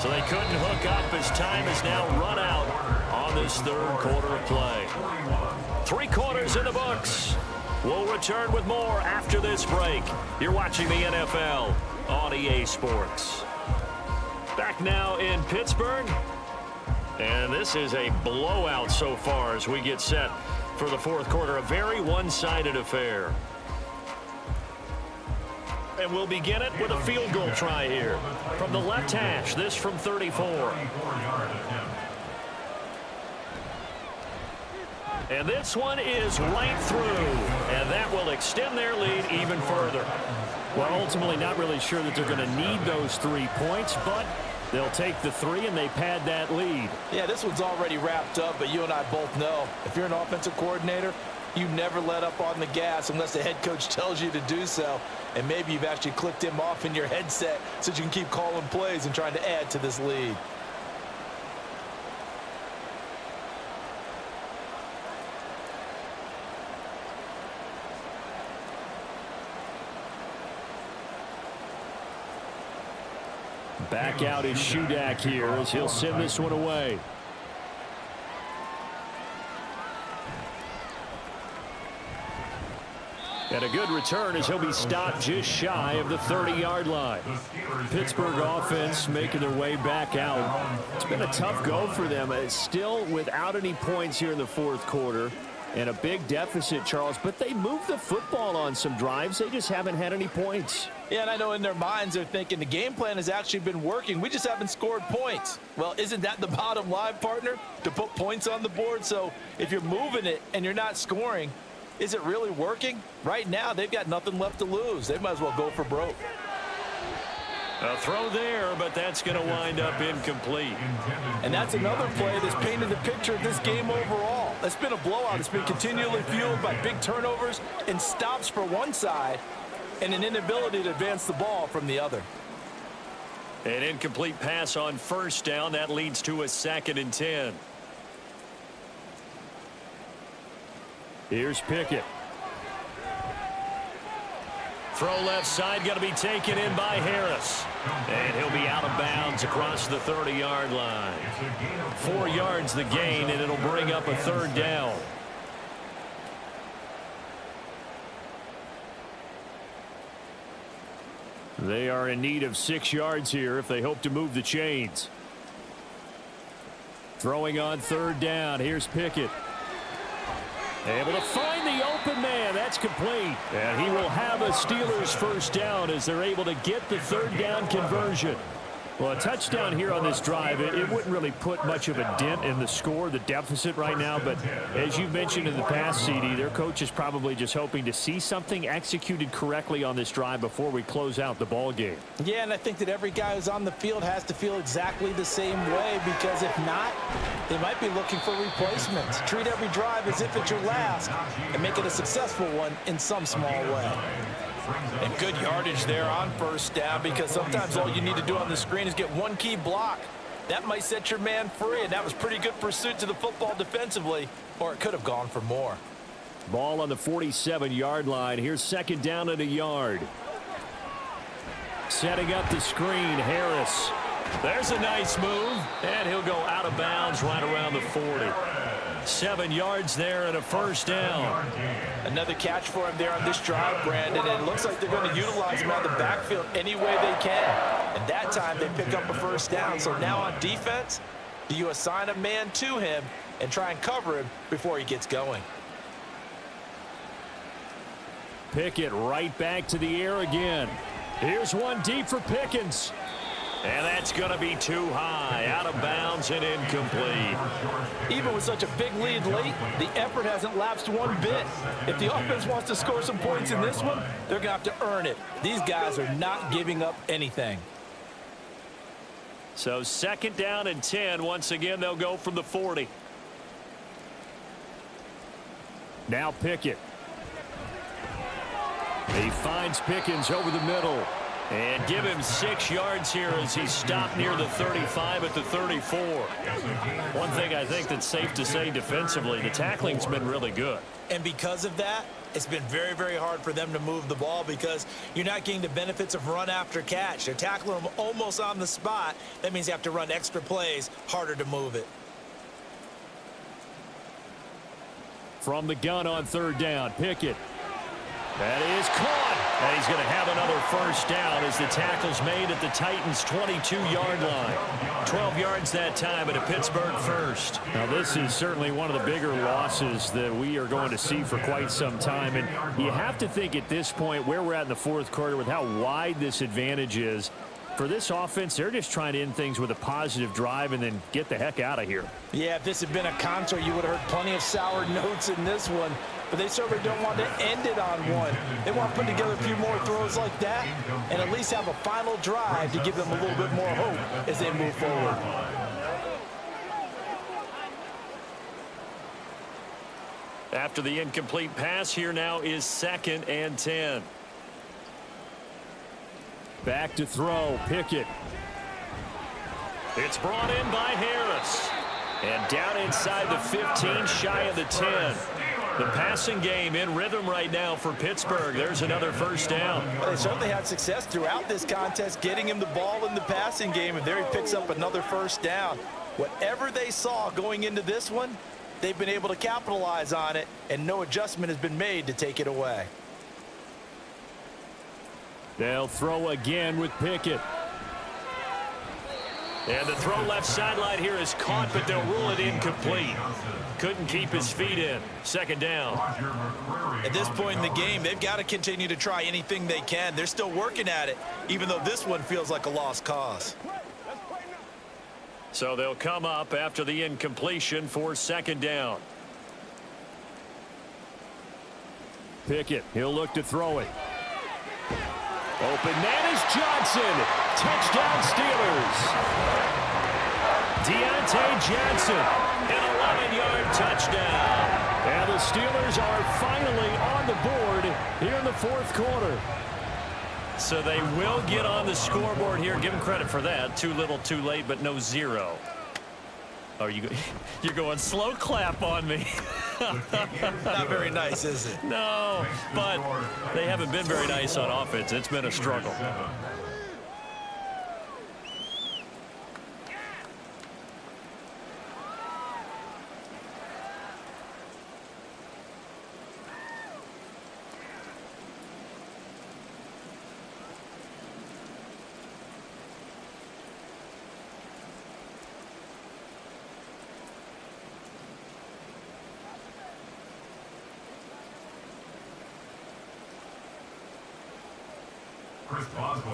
Speaker 2: So they couldn't hook up as time has now run out on this 3rd quarter of play. 3 quarters in the books. We'll return with more after this break. You're watching the NFL on EA Sports. Back now in Pittsburgh. And this is a blowout so far as we get set for the 4th quarter. A very one-sided affair. And we'll begin it with a field goal try here. From the left hash, this from 34. And this one is right through. And that will extend their lead even further.
Speaker 4: Well, ultimately not really sure that they're going to need those 3 points, but they'll take the 3 and they pad that lead.
Speaker 3: Yeah, this one's already wrapped up, but you and I both know if you're an offensive coordinator, you never let up on the gas unless the head coach tells you to do so. And maybe you've actually clicked him off in your headset so you can keep calling plays and trying to add to this lead.
Speaker 2: Back out is Shudak here as he'll send this one away. And a good return as he'll be stopped just shy of the 30-yard line. Pittsburgh offense making their way back out. It's been a tough go for them. It's still without any points here in the fourth quarter. And a big deficit, Charles. But they moved the football on some drives. They just haven't had any points.
Speaker 3: Yeah, and I know in their minds they're thinking the game plan has actually been working. We just haven't scored points. Well, isn't that the bottom line, partner? To put points on the board? So if you're moving it and you're not scoring, is it really working? Right now, they've got nothing left to lose. They might as well go for broke.
Speaker 2: A throw there, but that's going to wind up incomplete.
Speaker 3: And that's another play that's painted the picture of this game overall. It's been a blowout. It's been continually fueled by big turnovers and stops for one side and an inability to advance the ball from the other.
Speaker 2: An incomplete pass on first down. That leads to a 2nd and 10. Here's Pickett. Throw left side, going to be taken in by Harris. And he'll be out of bounds across the 30-yard line. 4 yards the gain, and it'll bring up a 3rd down. They are in need of 6 yards here if they hope to move the chains. Throwing on 3rd down. Here's Pickett. Able to find the open man. That's complete. And he will have a Steelers 1st down as they're able to get the 3rd down conversion. Well, a touchdown here on this drive, it wouldn't really put much of a dent in the score, the deficit right now. But as you mentioned in the past, CD, their coach is probably just hoping to see something executed correctly on this drive before we close out the ball game.
Speaker 3: Yeah, and I think that every guy who's on the field has to feel exactly the same way, because if not, they might be looking for replacements. Treat every drive as if it's your last and make it a successful one in some small way. And good yardage there on 1st down, because sometimes all you need to do on the screen is get one key block. That might set your man free, and that was pretty good pursuit to the football defensively, or it could have gone for more.
Speaker 2: Ball on the 47-yard line. Here's 2nd down and a yard. Setting up the screen, Harris. There's a nice move, and he'll go out of bounds right around the 40. 7 yards there and a 1st down.
Speaker 3: Another catch for him there on this drive, Brandon, and it looks like they're going to utilize him out of the backfield any way they can. And that time they pick up a 1st down. So now on defense, do you assign a man to him and try and cover him before he gets going?
Speaker 2: Pickett right back to the air again. Here's one deep for Pickens. And that's going to be too high, out of bounds and incomplete.
Speaker 3: Even with such a big lead late, the effort hasn't lapsed one bit. If the offense wants to score some points in this one, they're going to have to earn it. These guys are not giving up anything.
Speaker 2: So 2nd down and 10. Once again, they'll go from the 40. Now Pickett. He finds Pickens over the middle. And give him 6 yards here as he's stopped near the 35 at the 34. One thing I think that's safe to say defensively, the tackling's been really good.
Speaker 6: And because of that, it's been very, very hard for them to move the ball, because you're not getting the benefits of run after catch. They're tackling them almost on the spot. That means you have to run extra plays, harder to move it.
Speaker 2: From the gun on 3rd down, Pickett. That is caught. And he's going to have another 1st down as the tackle's made at the Titans' 22-yard line. 12 yards that time, and a Pittsburgh 1st. Now, this is certainly one of the bigger losses that we are going to see for quite some time. And you have to think at this point where we're at in the fourth quarter with how wide this advantage is. For this offense, they're just trying to end things with a positive drive and then get the heck out of here.
Speaker 3: Yeah, if this had been a concert, you would have heard plenty of sour notes in this one. But they certainly don't want to end it on one. They want to put together a few more throws like that and at least have a final drive to give them a little bit more hope as they move forward.
Speaker 2: After the incomplete pass, here now is 2nd and 10. Back to throw, Pickett. It's brought in by Harris. And down inside the 15, shy of the 10. The passing game in rhythm right now for Pittsburgh. There's another first down.
Speaker 3: Well, they certainly had success throughout this contest getting him the ball in the passing game, and there he picks up another first down. Whatever they saw going into this one, they've been able to capitalize on it, and no adjustment has been made to take it away.
Speaker 2: They'll throw again with Pickett. And the throw left sideline here is caught, but they'll rule it incomplete. Couldn't keep his feet in. Second down.
Speaker 6: At this point in the game, they've got to continue to try anything they can. They're still working at it, even though this one feels like a lost cause.
Speaker 2: So they'll come up after the incompletion for second down. Pickett, he'll look to throw it. Open man is Johnson. Touchdown Steelers. Deontay Johnson, an 11-yard touchdown. And the Steelers are finally on the board here in the fourth quarter. So they will get on the scoreboard here. Give them credit for that. Too little, too late, but no zero. Oh, you're going slow clap on me.
Speaker 6: Not very nice, is it?
Speaker 2: No, but they haven't been very nice on offense. It's been a struggle.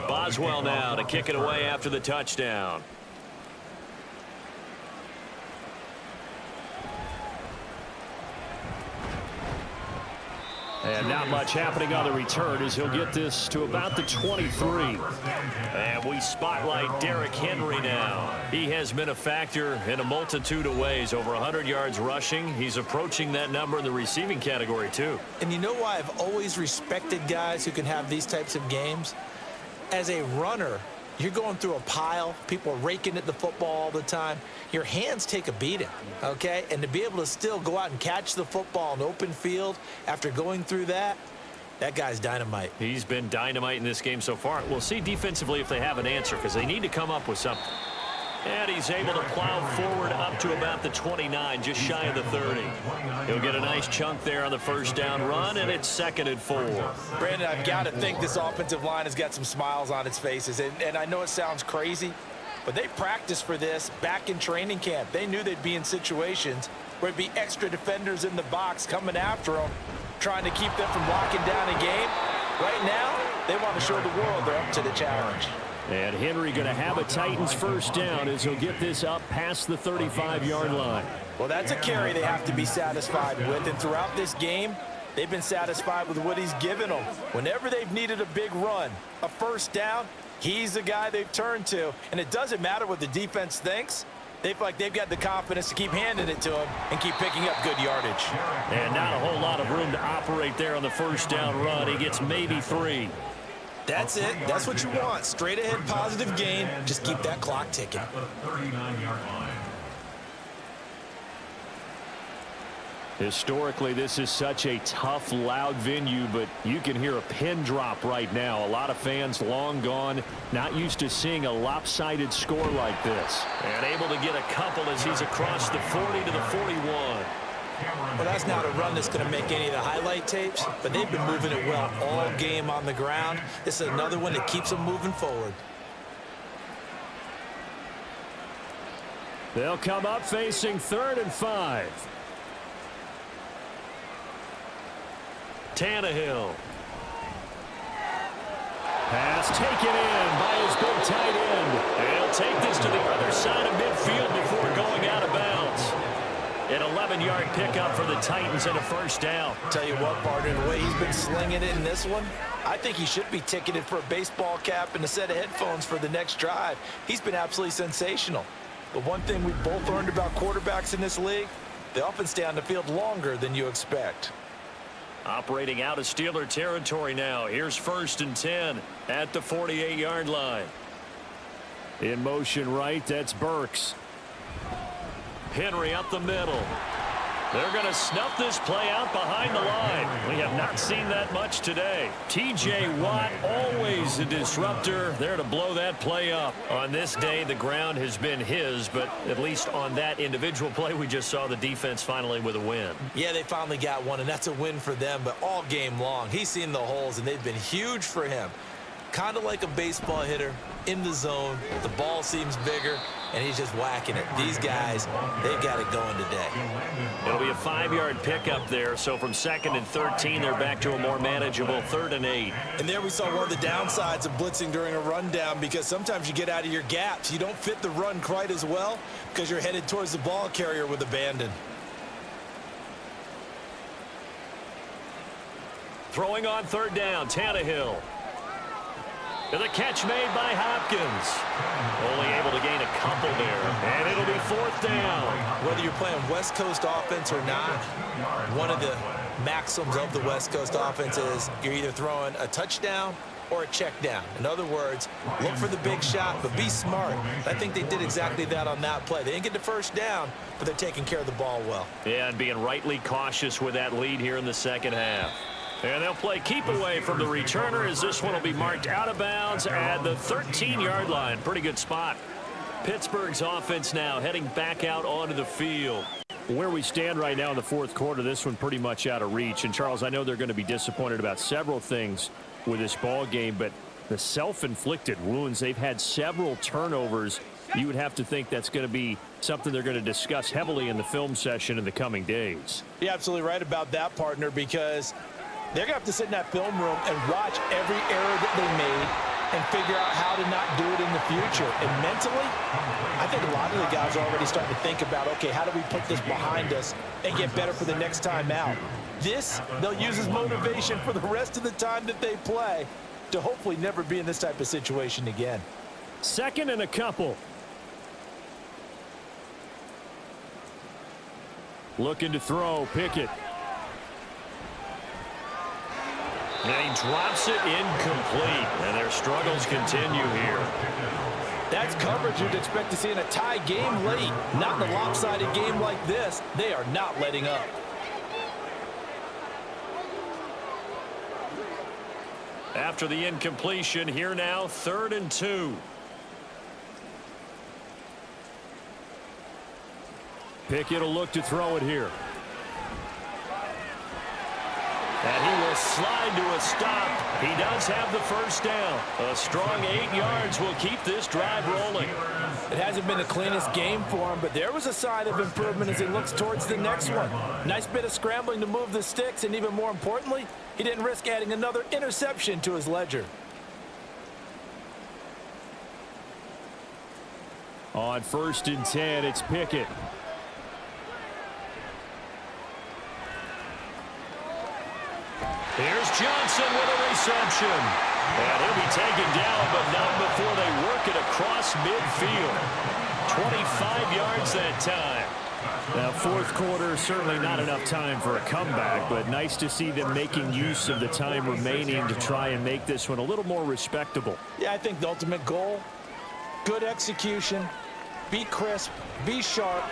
Speaker 2: Boswell now to kick it away after the touchdown. And not much happening on the return as he'll get this to about the 23. And we spotlight Derrick Henry now. He has been a factor in a multitude of ways. Over 100 yards rushing. He's approaching that number in the receiving category, too.
Speaker 3: And you know why I've always respected guys who can have these types of games? As a runner, you're going through a pile. People are raking at the football all the time. Your hands take a beating, okay? And to be able to still go out and catch the football in open field after going through that, that guy's dynamite.
Speaker 2: He's been dynamite in this game so far. We'll see defensively if they have an answer because they need to come up with something. And he's able to plow forward up to about the 29, just shy of the 30. He'll get a nice chunk there on the first down run, and it's 2nd and 4.
Speaker 3: Brandon, I've got to think this offensive line has got some smiles on its faces. And I know it sounds crazy, but they practiced for this back in training camp. They knew they'd be in situations where it'd be extra defenders in the box coming after them, trying to keep them from locking down a game. Right now, they want to show the world they're up to the challenge.
Speaker 2: And Henry going to have a Titans first down as he'll get this up past the 35-yard line.
Speaker 3: Well, that's a carry they have to be satisfied with. And throughout this game, they've been satisfied with what he's given them. Whenever they've needed a big run, a first down, he's the guy they've turned to. And it doesn't matter what the defense thinks. They feel like they've got the confidence to keep handing it to him and keep picking up good yardage.
Speaker 2: And not a whole lot of room to operate there on the first down run. He gets maybe 3.
Speaker 3: That's it. That's what you want. Straight ahead positive gain. Just keep that clock ticking.
Speaker 7: At the 39-yard line.
Speaker 2: Historically, this is such a tough, loud venue, but you can hear a pin drop right now. A lot of fans long gone, not used to seeing a lopsided score like this. And able to get a couple as he's across the 40 to the 41.
Speaker 3: Well, that's not a run that's going to make any of the highlight tapes, but they've been moving it well all game on the ground. This is another one that keeps them moving forward.
Speaker 2: They'll come up facing 3rd and 5. Tannehill. Pass taken in by his big tight end. He'll take this to the other side of midfield before going out of bounds. An 11-yard pickup for the Titans and a first down.
Speaker 3: Tell you what, partner, the way he's been slinging it in this one, I think he should be ticketed for a baseball cap and a set of headphones for the next drive. He's been absolutely sensational. But one thing we've both learned about quarterbacks in this league, they often stay on the field longer than you expect.
Speaker 2: Operating out of Steeler territory now. Here's 1st and 10 at the 48-yard line. In motion right, that's Burks. Henry up the middle. They're going to snuff this play out behind the line. We have not seen that much today. T.J. Watt, always a disruptor, there to blow that play up. On this day, the ground has been his, but at least on that individual play, we just saw the defense finally with a win.
Speaker 6: Yeah, they finally got one, and that's a win for them, but all game long, he's seen the holes, and they've been huge for him. Kind of like a baseball hitter in the zone. The ball seems bigger, and he's just whacking it. These guys, they've got it going today.
Speaker 2: It'll be a 5-yard pickup there, so from 2nd and 13, they're back to a more manageable 3rd and 8.
Speaker 6: And there we saw one of the downsides of blitzing during a rundown, because sometimes you get out of your gaps. You don't fit the run quite as well because you're headed towards the ball carrier with abandon.
Speaker 2: Throwing on 3rd down, Tannehill. And the catch made by Hopkins. Only able to gain a couple there. And it'll be 4th down.
Speaker 6: Whether you're playing West Coast offense or not, one of the maxims of the West Coast offense is you're either throwing a touchdown or a check down. In other words, look for the big shot, but be smart. I think they did exactly that on that play. They didn't get the first down, but they're taking care of the ball well.
Speaker 2: Yeah, and being rightly cautious with that lead here in the second half. And they'll play keep away from the returner as this one will be marked out of bounds at the 13-yard line. Pretty good spot. Pittsburgh's offense now heading back out onto the field. Where we stand right now in the fourth quarter, this one pretty much out of reach. And, Charles, I know they're going to be disappointed about several things with this ball game, but the self-inflicted wounds, they've had several turnovers. You would have to think that's going to be something they're going to discuss heavily in the film session in the coming days.
Speaker 3: You're absolutely right about that, partner, because they're going to have to sit in that film room and watch every error that they made and figure out how to not do it in the future. And mentally, I think a lot of the guys are already starting to think about, okay, how do we put this behind us and get better for the next time out? This, they'll use as motivation for the rest of the time that they play to hopefully never be in this type of situation again.
Speaker 2: 2nd and a couple. Looking to throw, Pickett. And he drops it incomplete, and their struggles continue here.
Speaker 3: That's coverage you'd expect to see in a tie game late. Not in a lopsided game like this. They are not letting up.
Speaker 2: After the incompletion, here now, 3rd and 2. Pickett will look to throw it here. And he will slide to a stop. He does have the first down. A strong 8 yards will keep this drive rolling.
Speaker 3: It hasn't been the cleanest game for him, but there was a sign of improvement as he looks towards the next one. Nice bit of scrambling to move the sticks, and even more importantly, he didn't risk adding another interception to his ledger.
Speaker 2: On 1st and 10, it's Pickett. Here's Johnson with a reception. And he'll be taken down, but not before they work it across midfield. 25 yards that time. Now, fourth quarter, certainly not enough time for a comeback, but nice to see them making use of the time remaining to try and make this one a little more respectable.
Speaker 3: Yeah, I think the ultimate goal, good execution, be crisp, be sharp,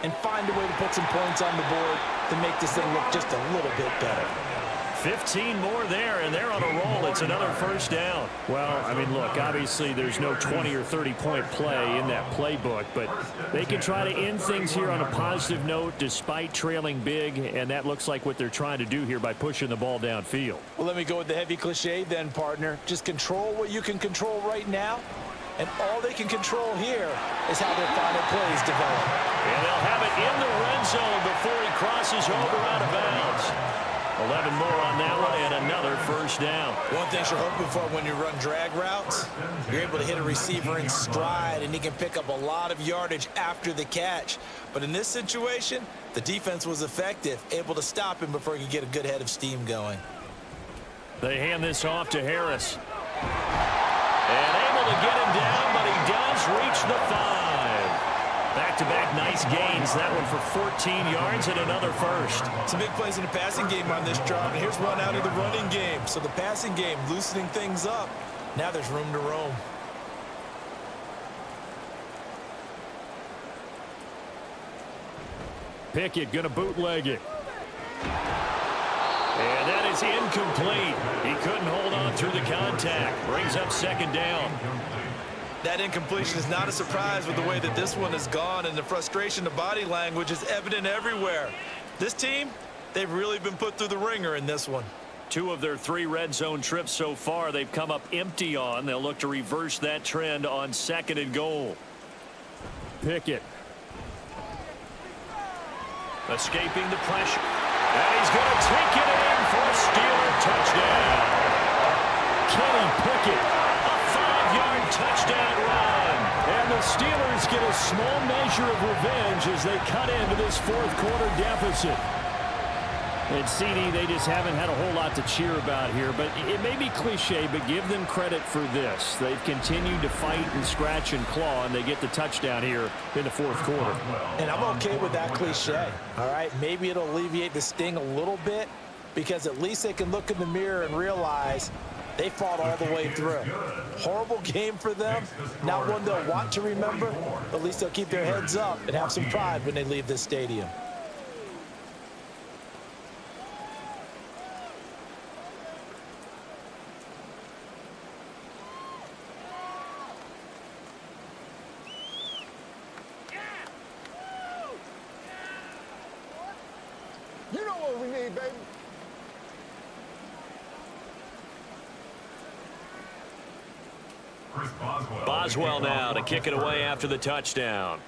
Speaker 3: and find a way to put some points on the board to make this thing look just a little bit better.
Speaker 2: 15 more there, and they're on a roll. It's another first down. Well, I mean, look, obviously there's no 20 or 30-point play in that playbook, but they can try to end things here on a positive note despite trailing big, and that looks like what they're trying to do here by pushing the ball downfield.
Speaker 3: Well, let me go with the heavy cliche then, partner. Just control what you can control right now, and all they can control here is how their final plays develop.
Speaker 2: And they'll have it in the red zone before he crosses over out of bounds. 11 more on that one, and another first down.
Speaker 6: One thing you're hoping for when you run drag routes, you're able to hit a receiver in stride, and he can pick up a lot of yardage after the catch. But in this situation, the defense was effective, able to stop him before he could get a good head of steam going.
Speaker 2: They hand this off to Harris. And able to get him down, but he does reach the 5. Back-to-back nice gains. That one for 14 yards and another first.
Speaker 6: Some big plays in the passing game on this drive, and here's one out of the running game. So the passing game loosening things up. Now there's room to roam.
Speaker 2: Pickett going to bootleg it. And that is incomplete. He couldn't hold on through the contact. Brings up second down.
Speaker 6: That incompletion is not a surprise with the way that this one has gone, and the frustration, the body language is evident everywhere. This team, they've really been put through the ringer in this one.
Speaker 2: 2 of their 3 red zone trips so far they've come up empty on. They'll look to reverse that trend on 2nd and goal. Pickett. Escaping the pressure. And he's going to take it in for a Steeler touchdown. Kenny Pickett, a 5-yard touchdown run. And the Steelers get a small measure of revenge as they cut into this 4th quarter deficit. And CD, they just haven't had a whole lot to cheer about here, but it may be cliche, but give them credit for this. They've continued to fight and scratch and claw, and they get the touchdown here in the 4th quarter.
Speaker 3: And I'm okay with that cliche, all right? Maybe it'll alleviate the sting a little bit because at least they can look in the mirror and realize they fought all the way through. Horrible game for them, not one they'll want to remember, but at least they'll keep their heads up and have some pride when they leave this stadium.
Speaker 8: You know what we need, baby.
Speaker 2: Boswell now to kick it away after the touchdown.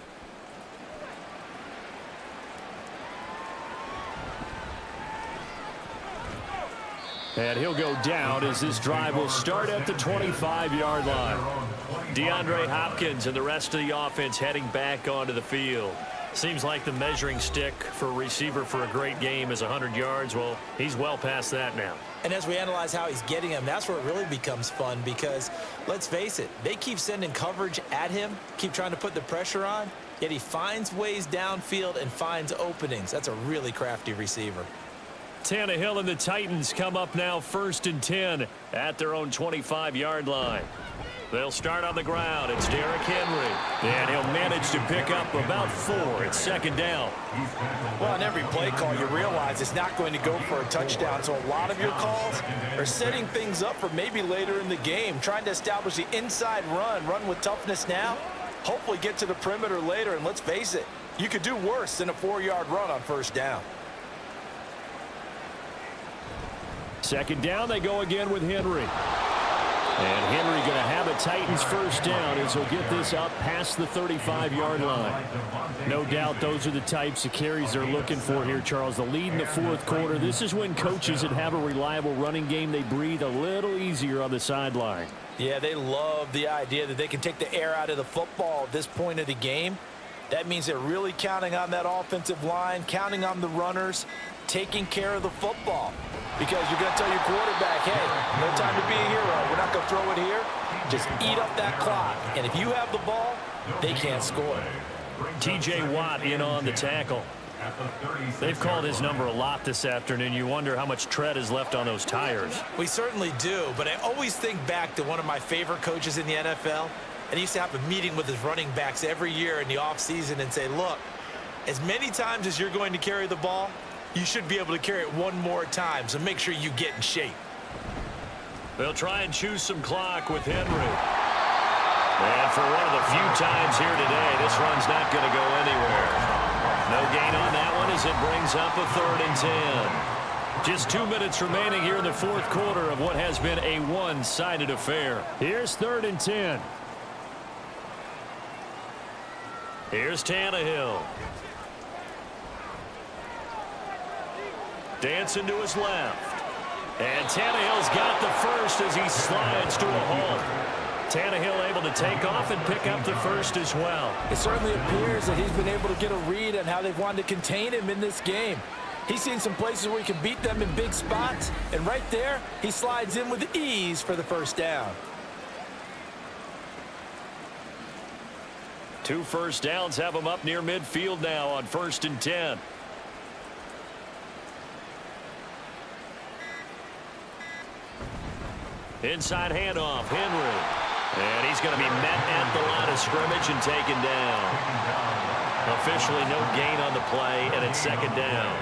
Speaker 2: And he'll go down as this drive will start at the 25-yard line. DeAndre Hopkins and the rest of the offense heading back onto the field. Seems like the measuring stick for a receiver for a great game is 100 yards. Well, he's well past that now.
Speaker 3: And as we analyze how he's getting them, that's where it really becomes fun because, let's face it, they keep sending coverage at him, keep trying to put the pressure on, yet he finds ways downfield and finds openings. That's a really crafty receiver.
Speaker 2: Tannehill and the Titans come up now 1st and 10 at their own 25-yard line. They'll start on the ground. It's Derrick Henry. And he'll manage to pick up about 4. It's 2nd down.
Speaker 3: Well, on every play call, you realize it's not going to go for a touchdown. So a lot of your calls are setting things up for maybe later in the game, trying to establish the inside run with toughness now, hopefully get to the perimeter later. And let's face it, you could do worse than a 4-yard run on 1st down.
Speaker 2: 2nd down, they go again with Henry. And Henry going to have a Titans 1st down as he'll get this up past the 35-yard line. No doubt those are the types of carries they're looking for here, Charles. The lead in the 4th quarter. This is when coaches that have a reliable running game, they breathe a little easier on the sideline.
Speaker 3: Yeah, they love the idea that they can take the air out of the football at this point of the game. That means they're really counting on that offensive line, counting on the runners, taking care of the football. Because you're going to tell your quarterback, hey, no time to be a hero. We're not going to throw it here. Just eat up that clock. And if you have the ball, they can't score.
Speaker 2: T.J. Watt in on the tackle. They've called his number a lot this afternoon. You wonder how much tread is left on those tires.
Speaker 3: We certainly do, but I always think back to one of my favorite coaches in the NFL. And he used to have a meeting with his running backs every year in the offseason and say, look, as many times as you're going to carry the ball, you should be able to carry it one more time, so make sure you get in shape.
Speaker 2: They'll try and choose some clock with Henry. And for one of the few times here today, this run's not going to go anywhere. No gain on that one as it brings up a 3rd and 10. Just 2 minutes remaining here in the 4th quarter of what has been a one-sided affair. Here's 3rd and 10. Here's Tannehill. Dancing to his left. And Tannehill's got the 1st as he slides to a halt. Tannehill able to take off and pick up the 1st as well.
Speaker 3: It certainly appears that he's been able to get a read on how they've wanted to contain him in this game. He's seen some places where he can beat them in big spots, and right there, he slides in with ease for the 1st down.
Speaker 2: 2 first downs have him up near midfield now on 1st and 10. Inside handoff, Henry. And he's going to be met at the line of scrimmage and taken down. Officially no gain on the play, and it's second down.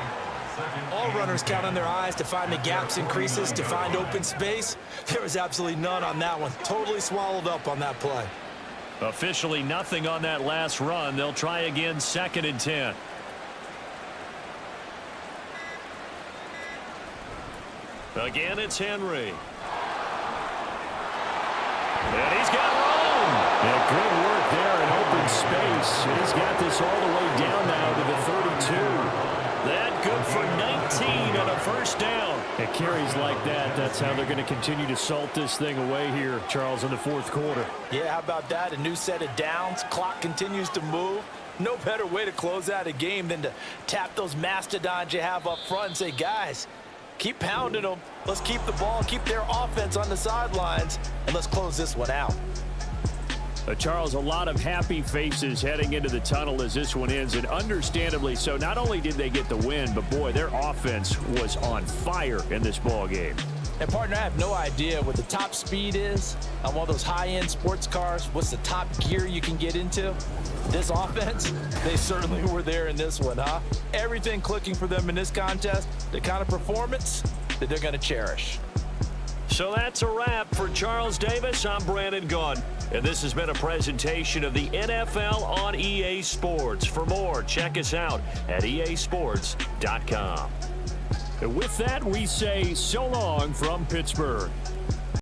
Speaker 6: All runners count on their eyes to find the gaps and creases, to find open space. There was absolutely none on that one. Totally swallowed up on that play.
Speaker 2: Officially nothing on that last run. They'll try again, 2nd and 10. Again, it's Henry. And he's got room. Yeah, good work there in open space. He's got this all the way down now to the 32. That good for 19 and a first down.
Speaker 4: It carries like that. That's how they're going to continue to salt this thing away here, Charles, in the 4th quarter.
Speaker 3: Yeah, how about that? A new set of downs. Clock continues to move. No better way to close out a game than to tap those mastodons you have up front and say, guys, keep pounding them. Let's keep the ball, keep their offense on the sidelines, and let's close this one out.
Speaker 4: Charles, a lot of happy faces heading into the tunnel as this one ends, and understandably so. Not only did they get the win, but boy, their offense was on fire in this ball game.
Speaker 3: And partner, I have no idea what the top speed is on one of those high-end sports cars. What's the top gear you can get into? This offense, they certainly were there in this one, huh? Everything clicking for them in this contest, the kind of performance that they're going to cherish.
Speaker 2: So that's a wrap for Charles Davis. I'm Brandon Gaudin, and this has been a presentation of the NFL on EA Sports. For more, check us out at easports.com.
Speaker 4: And with that, we say so long from Pittsburgh.